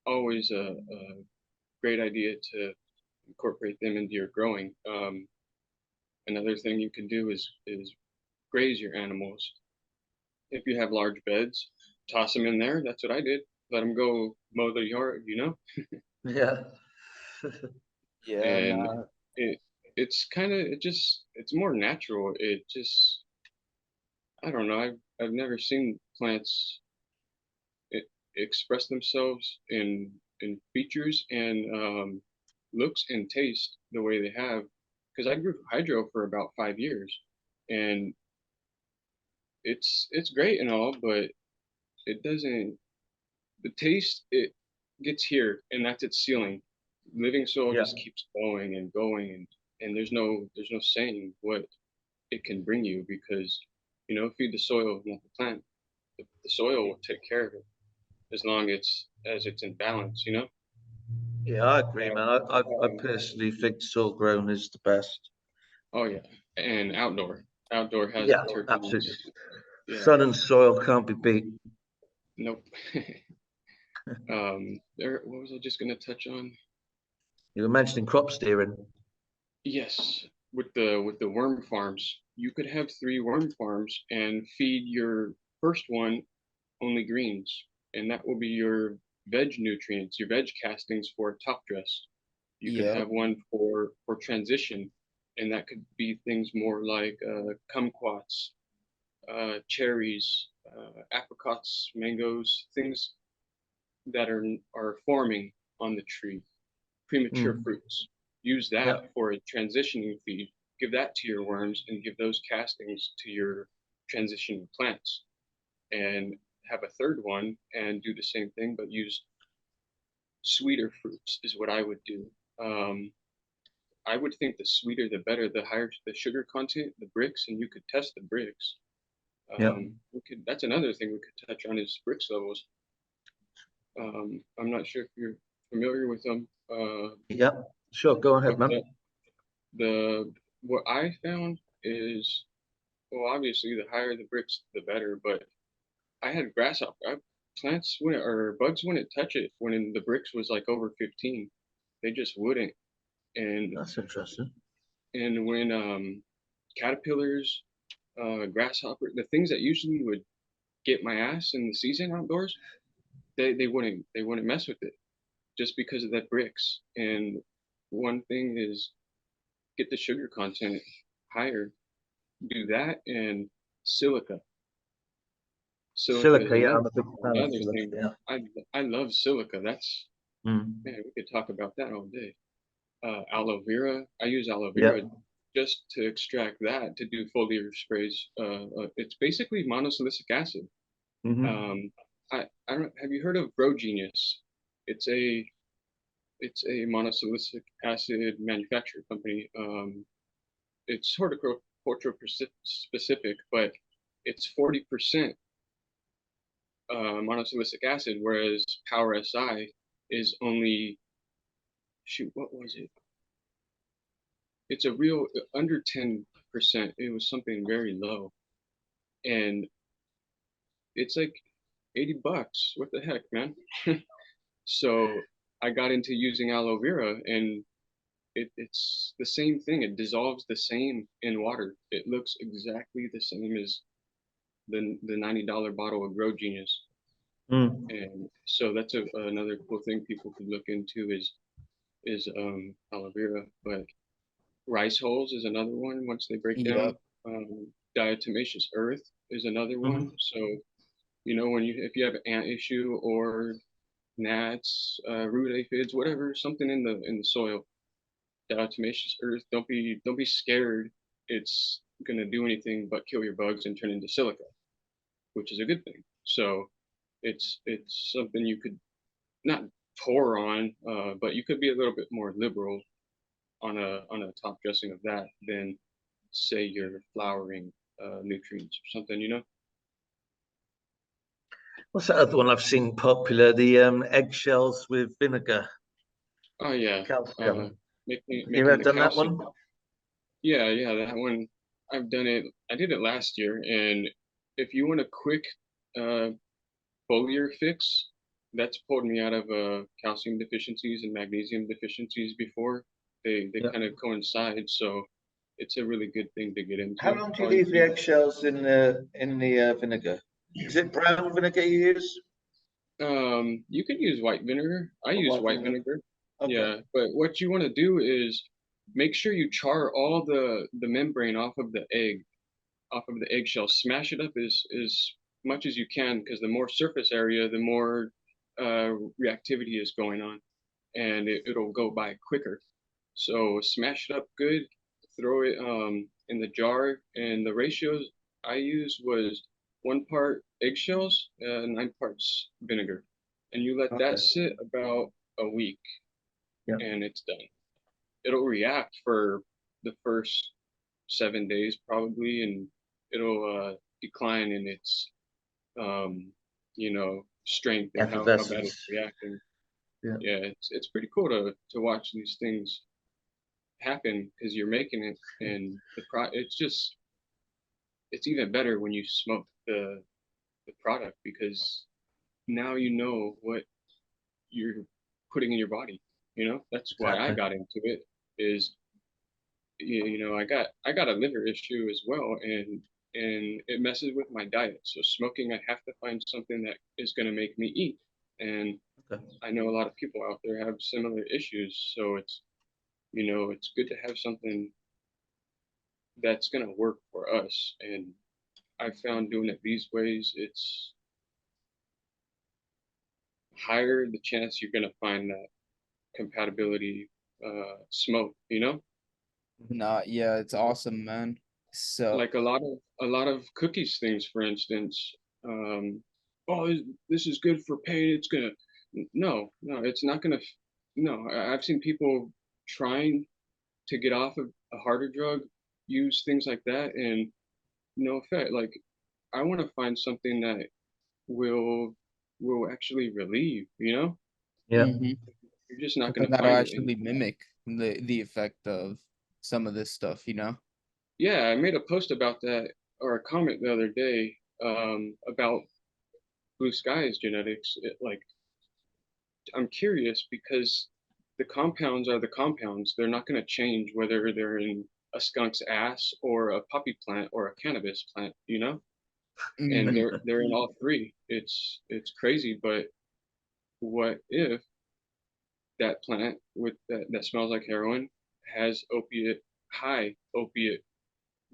always a great idea to incorporate them into your growing. Another thing you can do is graze your animals. If you have large beds, toss them in there. That's what I did. Let them go mow the yard. Yeah. Yeah. And No. it it's more natural. It just I don't know. I've never seen plants e- express themselves in in features and looks and taste the way they have. Because I grew hydro for about 5 years, and it's great and all, but it doesn't. The taste, it gets here, and that's its ceiling. Living soil Yeah. just keeps going and going, and there's no saying what it can bring you, because feed the soil, not the plant. The soil will take care of it as long as it's in balance. Yeah, I agree, man. I Um, personally think soil grown is the best. oh yeah, and outdoor has Yeah, its absolutely. terpenes. Yeah, Sun and soil can't be beat. nope. What was I just gonna touch on? You were mentioning crop steering. Yes, with the worm farms, you could have 3 worm farms and feed your first one only greens, and that will be your veg nutrients, your veg castings for top dress. You could Yep. have one for transition, and that could be things more like kumquats, cherries, apricots, mangoes, things that are forming on the tree, premature Mm. fruits. Use Yeah, that for a transitioning feed. Give that to your worms and give those castings to your transitioning plants. And have a third one and do the same thing, but use sweeter fruits is what I would do. Um, I would think the sweeter the better, the higher the sugar content, the bricks, and you could test the bricks. yeah, That's another thing we could touch on is bricks levels. I'm not sure if you're familiar with them, yeah. Sure, go ahead, but man. the what I found is, well, obviously the higher the bricks, the better. But I had plants wouldn't, or bugs wouldn't touch it when the bricks was like over 15. They just wouldn't. And That's interesting. when caterpillars, grasshopper, the things that usually would get my ass in the season outdoors, they wouldn't mess with it just because of that bricks. And one thing is get the sugar content higher. Do that, and silica. Silica is Silica, yeah, I'm a big fan of another silica, thing. yeah. I love silica. That's, Mm. man, we could talk about that all day. Aloe vera. I use aloe Yeah. vera just to extract that to do foliar sprays. It's basically monosilicic acid. Hmm. Um, I don't have you heard of Grow Genius? It's a it's a monosilicic acid manufacturer company. It's horticulture specific, but it's 40% monosilicic acid, whereas Power SI is only, shoot, what was it? It's a real under 10%. It was something very low, and it's like $80. What the heck, man? So I got into using aloe vera, and it's the same thing. It dissolves the same in water. It looks exactly the same as the $90 bottle of Grow Genius. Mm. And so that's another cool thing people could look into is aloe vera. But rice hulls is another one once they break down. Yep. Diatomaceous earth is another one. Hmm. So when if you have an ant issue or gnats, root aphids, whatever, something in the soil, diatomaceous earth, don't be scared. It's gonna do anything but kill your bugs and turn into silica, which is a good thing. So it's something you could not pour on, but you could be a little bit more liberal on a top dressing of that than say your flowering nutrients or something. What's that other one I've seen popular? The eggshells with vinegar, Oh yeah, uh, calcium. You making ever the done that calcium. one? Yeah, that one I've done it. I did it last year, and if you want a quick uh, foliar fix, that's pulled me out of calcium deficiencies and magnesium deficiencies before. They Yeah. kind of coincide, so it's a really good thing to get How into. long do you All you leave the eggshells in the vinegar? Is it brown vinegar you use? you could use white vinegar. I Or use white white vinegar? vinegar. Okay. Yeah, but what you want to do is make sure you char all the membrane off of the eggshell. Smash it up as much as you can, because the more surface area, the more reactivity is going on, and it'll go by quicker. So smash it up good, throw it in the jar, and the ratios I used was 1 part eggshells, 9 parts vinegar, and you let that Okay. sit about a week, Yeah. and it's done. It'll react for the first 7 days probably, and it'll decline in its strength and how bad it's Effervescence. reacting. Yeah. Yeah, it's pretty cool to watch these things happen because you're making it, and it's even better when you smoke the product, because now you know what you're putting in your body. That's why I Exactly. got into it. Is I got a liver issue as well, and it messes with my diet. So smoking, I have to find something that is going to make me eat. And Okay. I know a lot of people out there have similar issues, so it's good to have something that's going to work for us. And I found doing it these ways, it's higher the chance you're going to find that compatibility smoke. Nah, yeah, it's awesome, man. So Like a lot of cookies things, for instance. Um, oh, this is good for pain. It's gonna no, it's not gonna. No, I've seen people trying to get off of a harder drug, use things like that, and no effect. Like, I want to find something that will will actually relieve. Yeah. mhm, You're just not something gonna that'll find it. And actually mimic the effect of some of this stuff, yeah, I made a post about that, or a comment the other day, about blue skies genetics. Like, I'm curious because the compounds are the compounds. They're not going to change whether they're in a skunk's ass or a poppy plant or a cannabis plant. And Mhm. they're in all three. It's crazy, but what if that plant with that smells like heroin has high opiate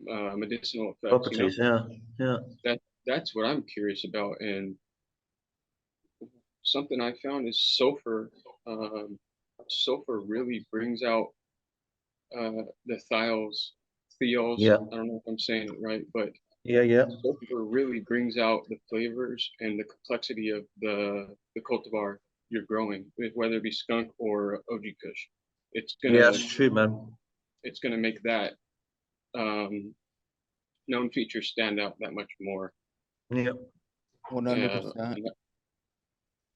medicinal effects? Properties. Yeah. Yeah. That's what I'm curious about. And something I found is sulfur. Um, Sulfur really brings out the thiols. Yeah. I don't know if I'm saying it right, but Yeah. Yeah. sulfur really brings out the flavors and the complexity of the cultivar you're growing, whether it be skunk or OG Kush. It's Yeah. gonna That's true, man. it's gonna make that um, known feature stand out that much more. Yeah. Uh, 100%.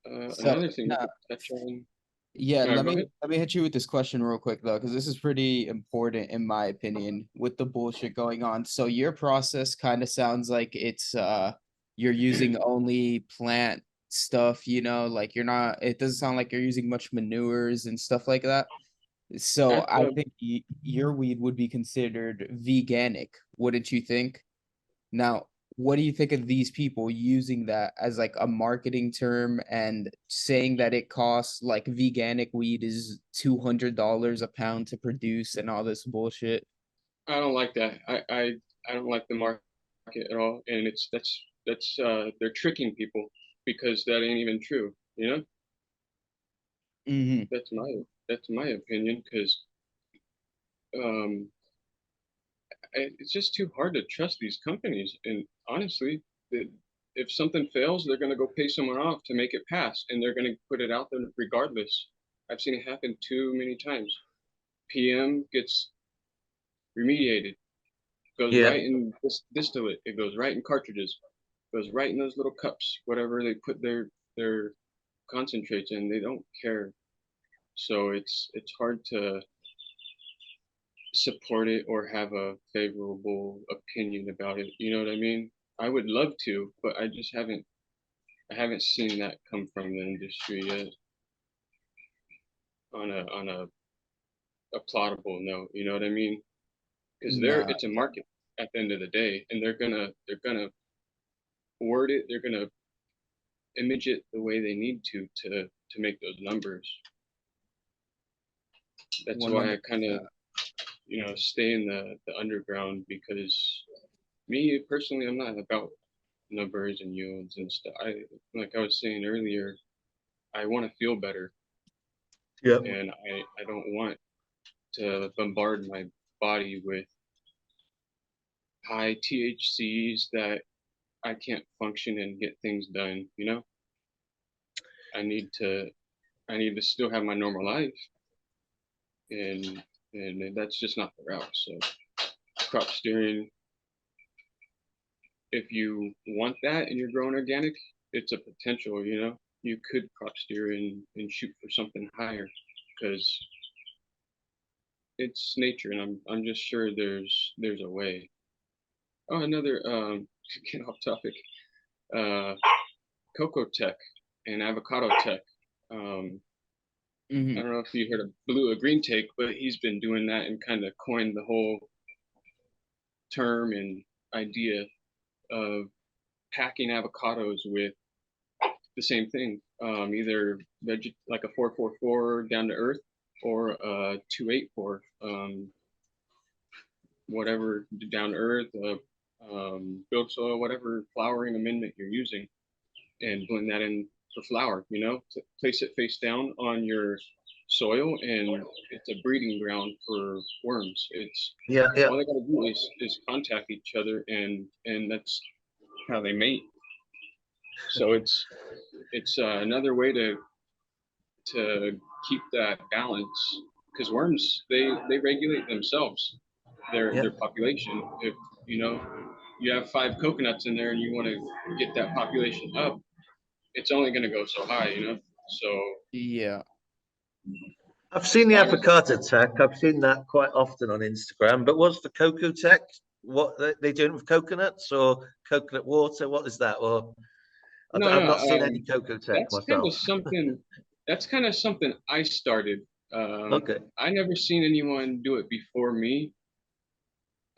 So Another thing we now, could touch on. yeah, No, let go me ahead. let me hit you with this question real quick though, because this is pretty important in my opinion with the bullshit going on. So your process kind of sounds like it's you're using only plant stuff, like you're not, it doesn't sound like you're using much manures and stuff like that. So At I the think your weed would be considered veganic, wouldn't you think? Now, what do you think of these people using that as like a marketing term and saying that it costs like veganic weed is $200 a pound to produce and all this bullshit? I don't like that. I don't like the market at all, and that's they're tricking people because that ain't even true. Hmm. That's my opinion, because um, it's just too hard to trust these companies. And honestly, if something fails, they're gonna go pay someone off to make it pass, and they're gonna put it out there regardless. I've seen it happen too many times. PM gets remediated, goes Yeah. right in this distillate. It goes right in cartridges. Goes right in those little cups. Whatever they put their concentrates in, they don't care. So it's hard to support it or have a favorable opinion about it. You know what I mean? I would love to, but I haven't seen that come from the industry yet on a plottable note. You know what I mean? Because Nah, it's a market at the end of the day, and they're gonna word it. They're gonna image it the way they need to make those numbers. That's why I kind 100%. of stay in the underground, because me personally, I'm not about numbers and yields and stuff. Like I was saying earlier, I want to feel better, Yeah. and I don't want to bombard my body with high THCs that I can't function and get things done, you know? I need to still have my normal life, and that's just not the route. So crop steering, if you want that and you're growing organic, it's a potential, you know? You could crop steer and shoot for something higher, because it's nature, and I'm just sure there's a way. Oh, another get off topic. Uh cocoa tech and avocado tech. I don't know if you heard of Blue a Green Take, but he's been doing that and kind of coined the whole term and idea of packing avocados with the same thing, either like a 444 down to earth, or a 284, whatever down to earth, build soil, whatever flowering amendment you're using, and blend that in for flower. You know, to place it face down on your soil, and it's a breeding ground for worms. It's Yeah. all they gotta do is contact each other, and that's how they mate. So it's another way to keep that balance, because worms, they regulate themselves, their population. If you know you have 5 coconuts in there and you want to get that population up, it's only going to go so high, you know. So Yeah. I've seen as the long as avocado tech. I've seen that quite often on Instagram. But what's the cocoa tech? What they doing with coconuts or coconut water? What is that? Or no, I've no, not seen any cocoa tech that's kind of myself. something that's kind of something I started. Okay. I never seen anyone do it before me.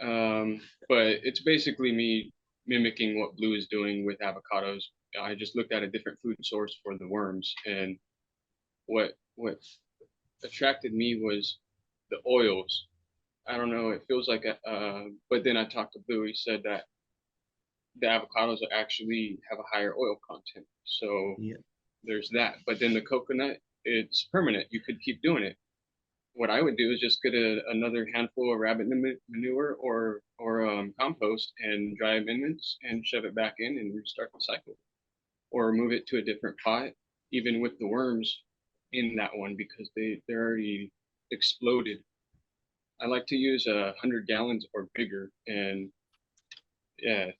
But it's basically me mimicking what Blue is doing with avocados. I just looked at a different food source for the worms, and what attracted me was the oils. I don't know, it feels like but then I talked to Blue. He said that the avocados actually have a higher oil content, so Yeah. there's that. But then the coconut, it's permanent. You could keep doing it. What I would do is just get another handful of rabbit manure or compost and dry amendments and shove it back in and restart the cycle, or move it to a different pot, even with the worms in that one, because they're already exploded. I like to use 100 gallons or bigger, and yeah,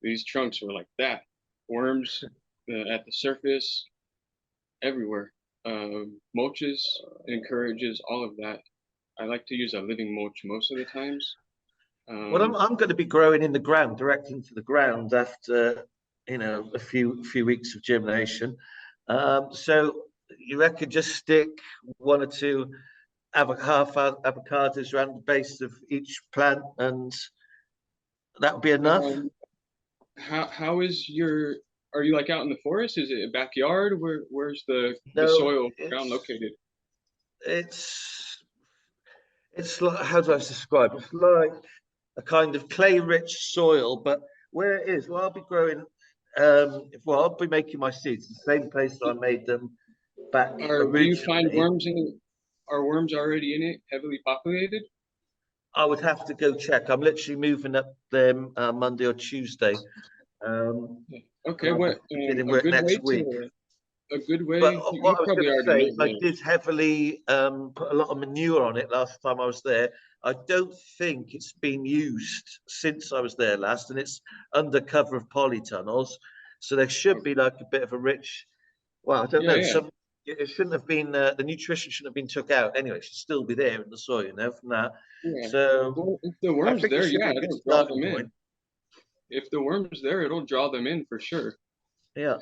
these trunks were like that, worms at the surface everywhere. Mulches encourages all of that. I like to use a living mulch most of the times. Well, I'm going to be growing in the ground, direct into the ground after a few weeks of germination. So you reckon just stick one or two half avocados around the base of each plant, and that would be enough? How is your? Are you like out in the forest? Is it a backyard? Where's the No, soil ground located? it's like, how do I describe it? It's like a kind of clay-rich soil, but where it is, well, I'll be growing. Well, I'll be making my seeds the same place I made them back Do you find originally. worms in it? Are worms already in it, heavily populated? I would have to go check. I'm literally moving up there Monday or Tuesday. Okay, I'll be what beginning a work good way next week. to. But You what I was probably going to already say know is I this. did heavily put a lot of manure on it last time I was there. I don't think it's been used since I was there last, and it's under cover of polytunnels. So there should be like a bit of a rich, well, I don't Yeah, know, yeah, it shouldn't have been, the nutrition shouldn't have been took out anyway. It should still be there in the soil, from that. yeah. So Well, if the I worm's think it there, should be yeah, a good it'll draw starting them point. in. If the worm's there, it'll draw them in for sure. Yeah.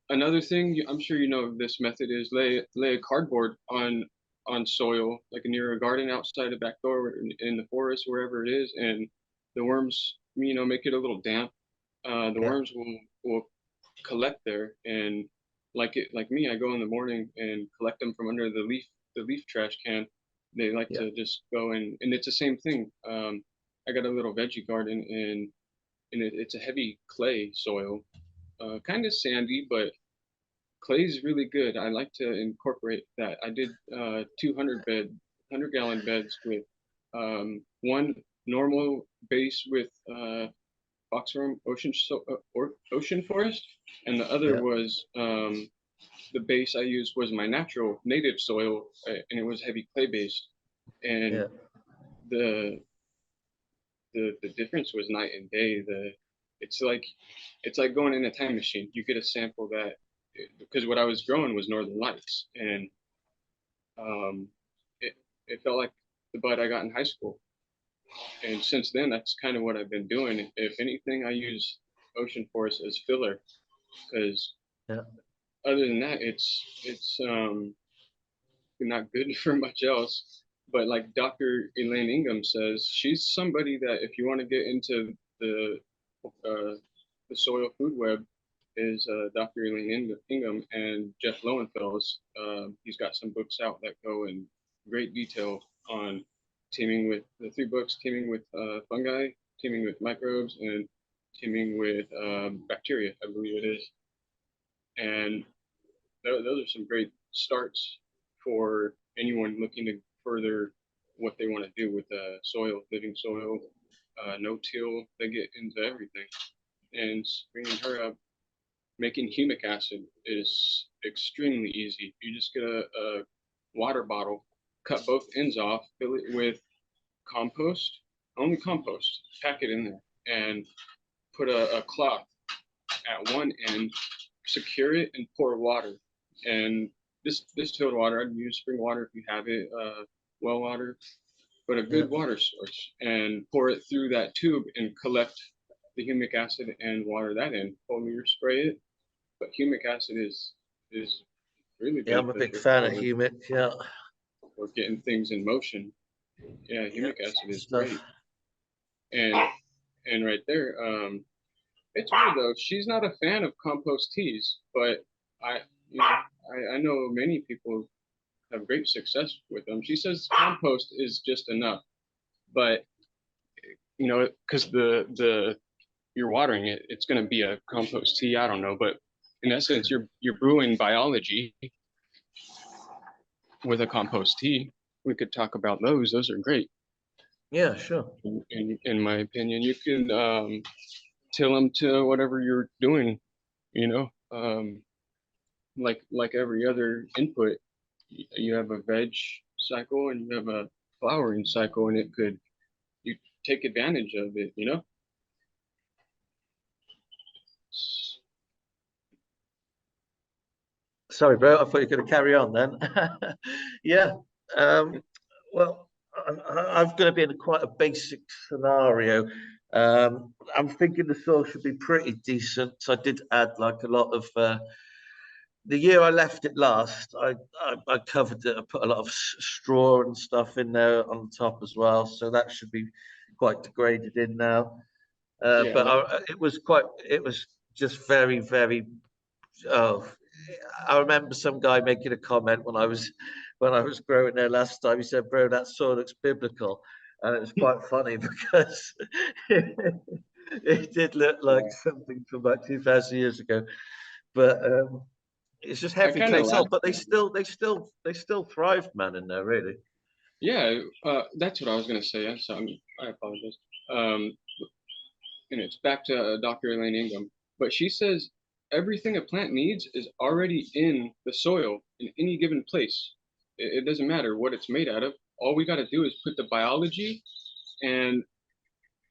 Another thing I'm sure you know of this method is lay a cardboard on soil, like near a garden, outside a back door, in the forest, wherever it is, and the worms, make it a little damp. The Yeah. worms will collect there, and like me, I go in the morning and collect them from under the leaf trash can. They like Yeah. to just go and it's the same thing. I got a little veggie garden, and it's a heavy clay soil, kind of sandy, but clay's really good. I like to incorporate that. I did 100-gallon beds with one normal base with boxworm ocean forest, and the other Yeah. was the base I used was my natural native soil, and it was heavy clay based, and Yeah. the the difference was night and day. It's like going in a time machine. You get a sample that, because what I was growing was Northern Lights, and um, it felt like the bud I got in high school. And since then, that's kind of what I've been doing. If anything, I use ocean forest as filler, because Yeah. other than that, it's not good for much else. But like Dr. Elaine Ingham says, she's somebody that if you want to get into uh, the soil food web, is Dr. Elaine Ingham and Jeff Lowenfels. He's got some books out that go in great detail on teaming with the 3 books, teaming with fungi, teaming with microbes, and teaming with bacteria, I believe it is. And those are some great starts for anyone looking to further what they want to do with soil, living soil, no-till. They get into everything. And bringing her up, making humic acid is extremely easy. You just get a water bottle, cut both ends off, fill it with compost, only compost, pack it in there, and put a cloth at one end, secure it, and pour water. And this distilled water, I'd use spring water if you have it, well water, but a good water source, and pour it through that tube and collect the humic acid and water that in. Foliar spray it, but humic acid is really Yeah, I'm a big beneficial fan of humic. Yeah. for getting things in motion. Yeah, humic acid is Stuff. great. And right there, it's weird though. She's not a fan of compost teas, but I know many people have great success with them. She says compost is just enough, but because you're watering it, it's going to be a compost tea. I don't know, but in essence, you're brewing biology with a compost tea. We could talk about those. Those are great. Yeah, sure. In my opinion, you can till them to whatever you're doing. Like every other input, you have a veg cycle and you have a flowering cycle, and you take advantage of it. Sorry, bro. I thought you were going to carry on then. Yeah. Well, I'm going to be in quite a basic scenario. I'm thinking the soil should be pretty decent. So I did add like a lot of. The year I left it last, I covered it. I put a lot of straw and stuff in there on the top as well. So that should be quite degraded in now. Yeah, But it was just very, very. Oh, I remember some guy making a comment when I was growing there last time. He said, "Bro, that soil looks biblical," and it was quite funny because it did look like something from about 2,000 years ago. But it's just I heavy kind clay of soil. laughed. But they still thrived, man, in there really. Yeah, that's what I was gonna say. I apologize. Um, and it's back to Dr. Elaine Ingham, but she says everything a plant needs is already in the soil in any given place. It doesn't matter what it's made out of. All we got to do is put the biology and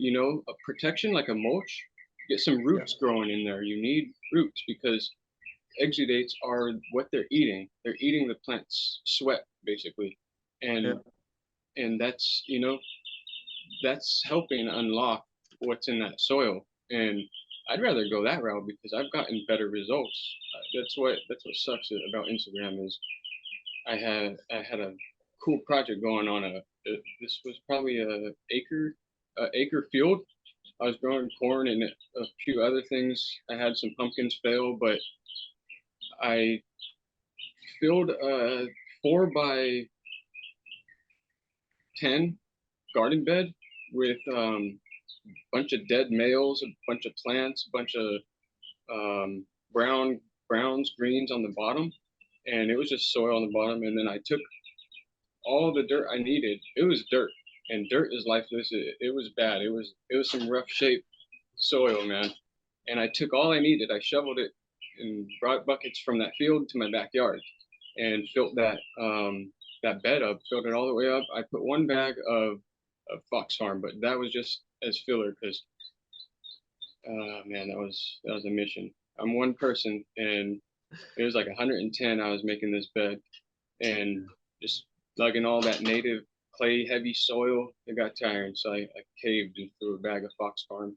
a protection like a mulch. Get some roots growing in there. You need roots because exudates are what they're eating. They're eating the plant's sweat basically, and Yeah. and that's helping unlock what's in that soil. And I'd rather go that route because I've gotten better results. That's what sucks about Instagram is I had a cool project going on. This was probably a acre field. I was growing corn and a few other things. I had some pumpkins fail, but I filled a 4x10 garden bed with bunch of dead males, a bunch of plants, a bunch of brown browns, greens on the bottom, and it was just soil on the bottom. And then I took all the dirt I needed. It was dirt, and dirt is lifeless. It was bad. It was some rough shape soil, man. And I took all I needed. I shoveled it and brought buckets from that field to my backyard, and filled that bed up, filled it all the way up. I put one bag of Fox Farm, but that was just as filler because man, that was a mission. I'm one person, and it was like 110. I was making this bed and just lugging all that native clay heavy soil. It got tiring, so I caved and threw a bag of Fox Farm.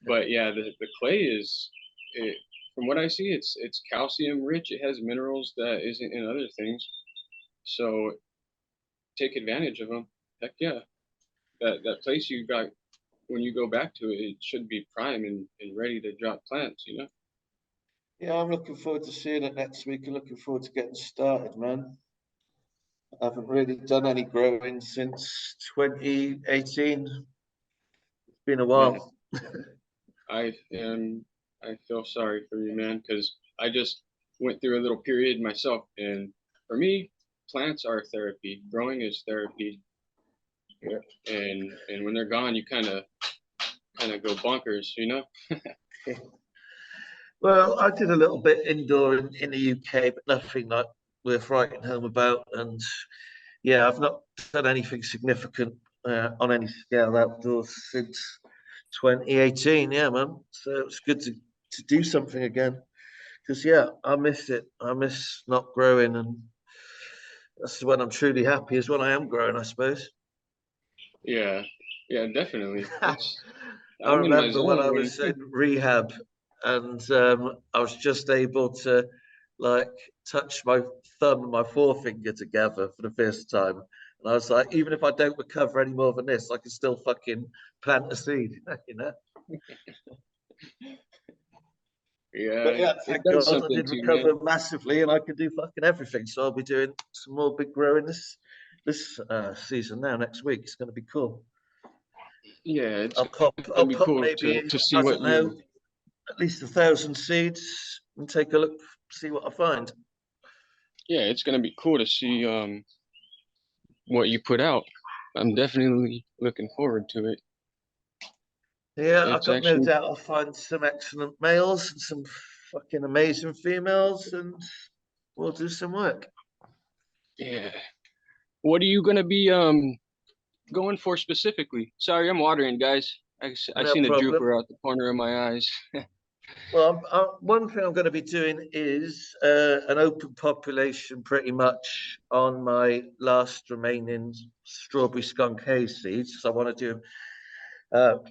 But yeah, the clay from what I see, it's calcium rich. It has minerals that isn't in other things. So take advantage of them. Heck yeah, that place you got, when you go back to it, it should be prime and ready to drop plants. Yeah, I'm looking forward to seeing it next week and looking forward to getting started, man. I haven't really done any growing since 2018. It's been a Man, while. I feel sorry for you, man, because I just went through a little period myself, and for me, plants are therapy. Growing is therapy. Yeah. And when they're gone, you kind of go bonkers. Well, I did a little bit indoor in the UK, but nothing like worth writing home about. And yeah, I've not done anything significant on any scale outdoors since 2018. Yeah, man. So it's good to do something again. Because yeah, I miss it. I miss not growing, and that's when I'm truly happy is when I am growing, I suppose. Yeah, yeah, definitely. I I'm in my remember when zone I when was in rehab and I was just able to like touch my thumb and my forefinger together for the first time. And I was like, even if I don't recover any more than this, I can still fucking plant a seed, you know? But yeah, yeah, it thank does God I something did to you, man. recover massively and I could do fucking everything. So I'll be doing some more big growing this season now next week. It's going to be cool. Yeah, I'll gonna be pop cool maybe to see I what don't know, you. at least 1,000 seeds and take a look, see what I find. Yeah, it's gonna be cool to see what you put out. I'm definitely looking forward to it. Yeah, I've It's got no actually, doubt I'll find some excellent males and some fucking amazing females, and we'll do some work. yeah. What are you gonna be going for specifically? Sorry, I'm watering, guys. I No seen a problem. drooper out the corner of my eyes. Well, one thing I'm going to be doing is an open population pretty much on my last remaining strawberry skunk haze seeds. So I want to do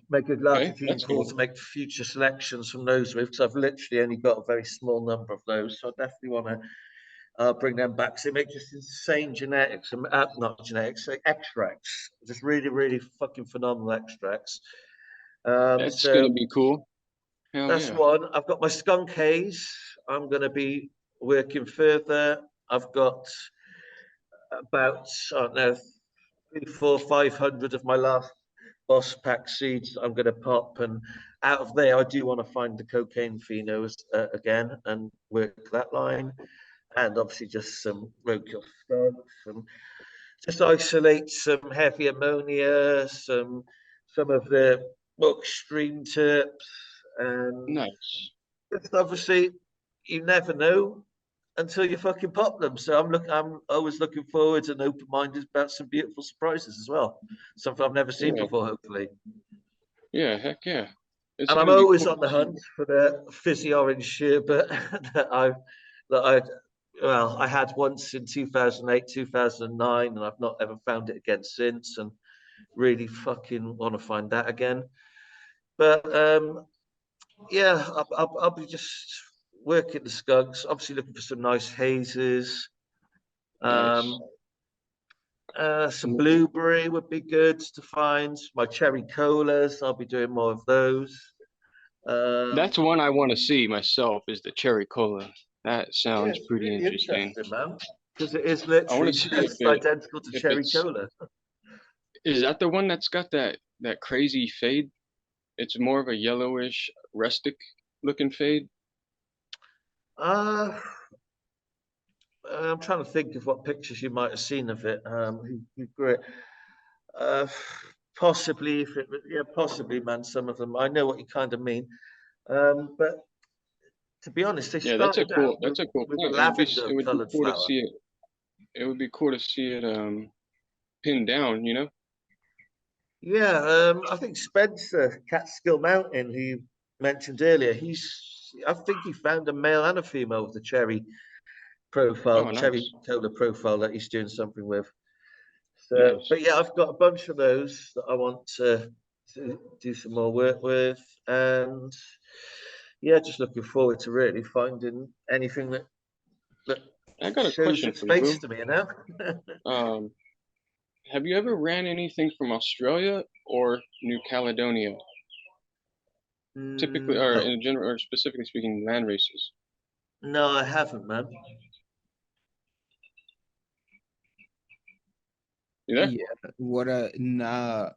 make a larger Okay, gene that's pool cool. to make future selections from those with, because I've literally only got a very small number of those. So I definitely want to bring them back. So they make just insane genetics, not genetics, like extracts, just really, really fucking phenomenal extracts. That's gonna So be cool. Hell that's yeah. one. I've got my skunk haze. I'm going to be working further. I've got about, I don't know, 500 of my last boss pack seeds I'm going to pop, and out of there I do want to find the cocaine phenos again and work that line, and obviously just some roadkill skunks, and just isolate some heavy ammonia, some of the more extreme terps, and Nice. just obviously you never know until you fucking pop them. So I'm always looking forward and open minded about some beautiful surprises as well. Something I've never seen Yeah, before, hopefully. yeah, heck yeah. It's And I'm gonna be always cool on to the see. hunt for the fizzy orange sherbet that I well I had once in 2008, 2009, and I've not ever found it again since. And really fucking want to find that again. But yeah, I'll be just working the skunks. Obviously, looking for some nice hazes. Nice. Um, some blueberry would be good to find. My cherry colas, I'll be doing more of those. That's Um, one I want to see myself is the cherry cola. That yeah, sounds it's pretty really interesting. interesting, man, because it is I want literally to see if just identical to cherry it's cola. is that the one that's got that crazy fade? It's more of a yellowish rustic looking fade. I'm trying to think of what pictures you might have seen of it. Who grew it? Uh, Possibly, if it, yeah, possibly, man. Some of them, I know what you kind of mean. But to be honest, they Yeah, started out that's a cool with a plant. lavender It would be colored cool to flower. see it. It would be cool to see it pinned down, you know? Yeah, I think Spencer Catskill Mountain, who you mentioned earlier, I think he found a male and a female with the Oh, cherry nice. cola profile that he's doing something with. So, Nice. but yeah, I've got a bunch of those that I want to do some more work with, and yeah, just looking forward to really finding anything that I got a shows question its for you, face bro. to me, you know? Um, have you ever ran anything from Australia or New Caledonia? Typically, or No, in general, or specifically speaking, land races. no, I haven't, man. You there? Yeah. What a nah.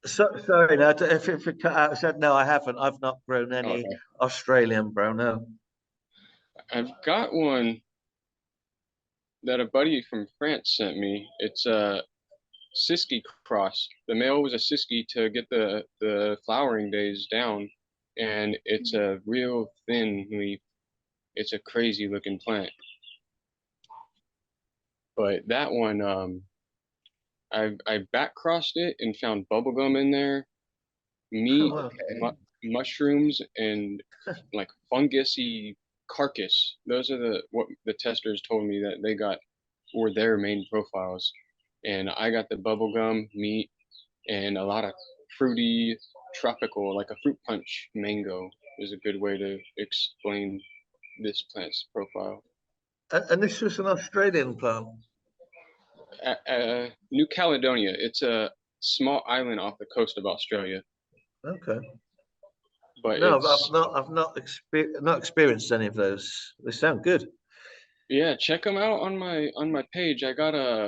Sorry, no, if it cut out, I said no, I haven't. I've not grown Oh, any okay. Australian bro, no. I've got one that a buddy from France sent me. It's a Siski cross. The male was a Siski to get the flowering days down, and it's a real thin leaf. It's a crazy looking plant. But that one, I back crossed it and found bubblegum in there, Oh, meat, well. mu mushrooms, and like fungusy carcass. Those are what the testers told me that they got were their main profiles. And I got the bubblegum, meat, and a lot of fruity, tropical, like a fruit punch mango is a good way to explain this plant's profile. And this was an Australian plant. New Caledonia, it's a small island off the coast of Australia, Okay. but No, it's I've not experienced any of those. They sound good. yeah, check them out on my page. I got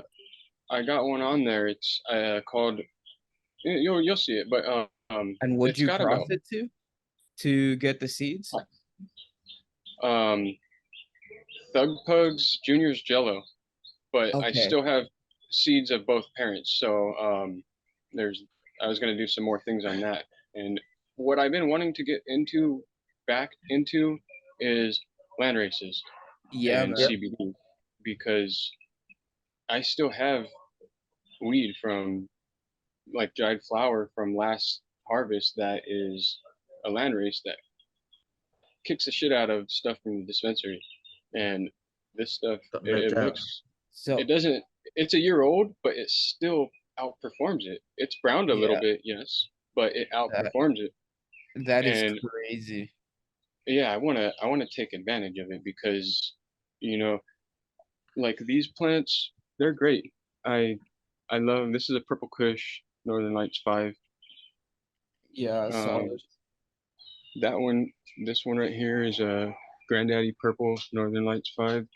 one on there. It's called you'll see it, but And would it's you got cross about it to get the seeds? um Thug Pugs Junior's Jello, but I Okay. still have seeds of both parents. So there's I was gonna do some more things on that. And what I've been wanting to get back into is land races Yeah, and man. Yep. CBD because I still have weed from like dried flower from last harvest that is a land race that kicks the shit out of stuff from the dispensary. And this stuff, Got no doubt. it So doesn't, it's a year old, but it still outperforms it. It's browned a little yeah, bit, yes, but it that outperforms it. that is And crazy. yeah, I want to take advantage of it because, you know, like these plants, they're great. I, I love, this is a Purple Kush Northern Lights 5. Yeah, Um, solid. that one, this one right here is a Granddaddy Purple Northern Lights 5.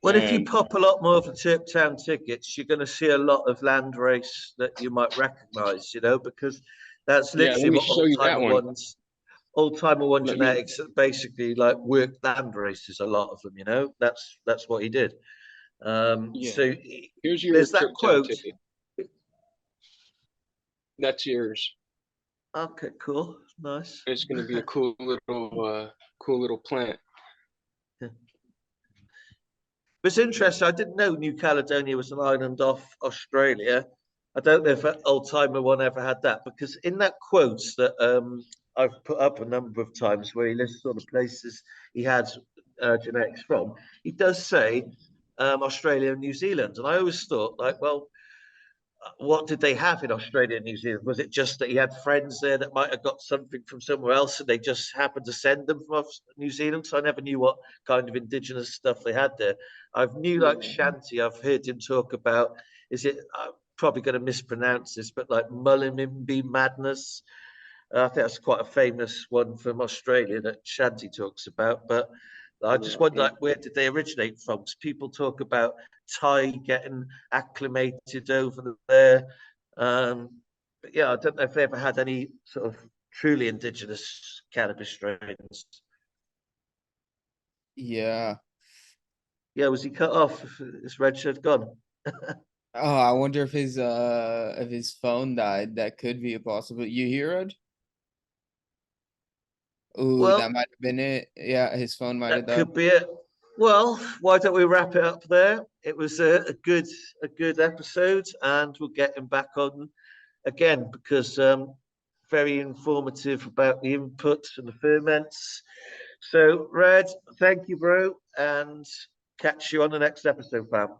Well, if you And pop a lot more of the Turptown tickets, you're going to see a lot of landrace that you might recognize, you know, because that's yeah, let literally me what show you that one. old timer one Let me, genetics basically like worked land races, a lot of them, you know, that's what he did. yeah, So here's your there's that trip town quote. ticket. That's yours. Okay, cool, nice. It's gonna be a cool little plant. It's interesting. I didn't know New Caledonia was an island off Australia. I don't know if Old Timer One ever had that because in that quotes that I've put up a number of times where he lists all the places he had genetics from, he does say Australia and New Zealand, and I always thought like, well, what did they have in Australia and New Zealand? Was it just that he had friends there that might have got something from somewhere else and they just happened to send them from New Zealand? So I never knew what kind of indigenous stuff they had there. I've knew like Shanti, I've heard him talk about, is it, I'm probably going to mispronounce this, but like Mullumbimby Madness. I think that's quite a famous one from Australia that Shanti talks about. But I just wonder, Okay. like, where did they originate from? Because people talk about Thai getting acclimated over there. But yeah, I don't know if they ever had any sort of truly indigenous cannabis strains. Yeah. Yeah, was he cut off? Is Redshed gone? Oh, I wonder if his phone died. That could be a possible. You hear it? Ooh, that Well, might have been it. Yeah, his phone might have that died. could be it. Well, why don't we wrap it up there? It was a good episode, and we'll get him back on again because very informative about the inputs and the ferments. So, Red, thank you, bro, and catch you on the next episode, fam.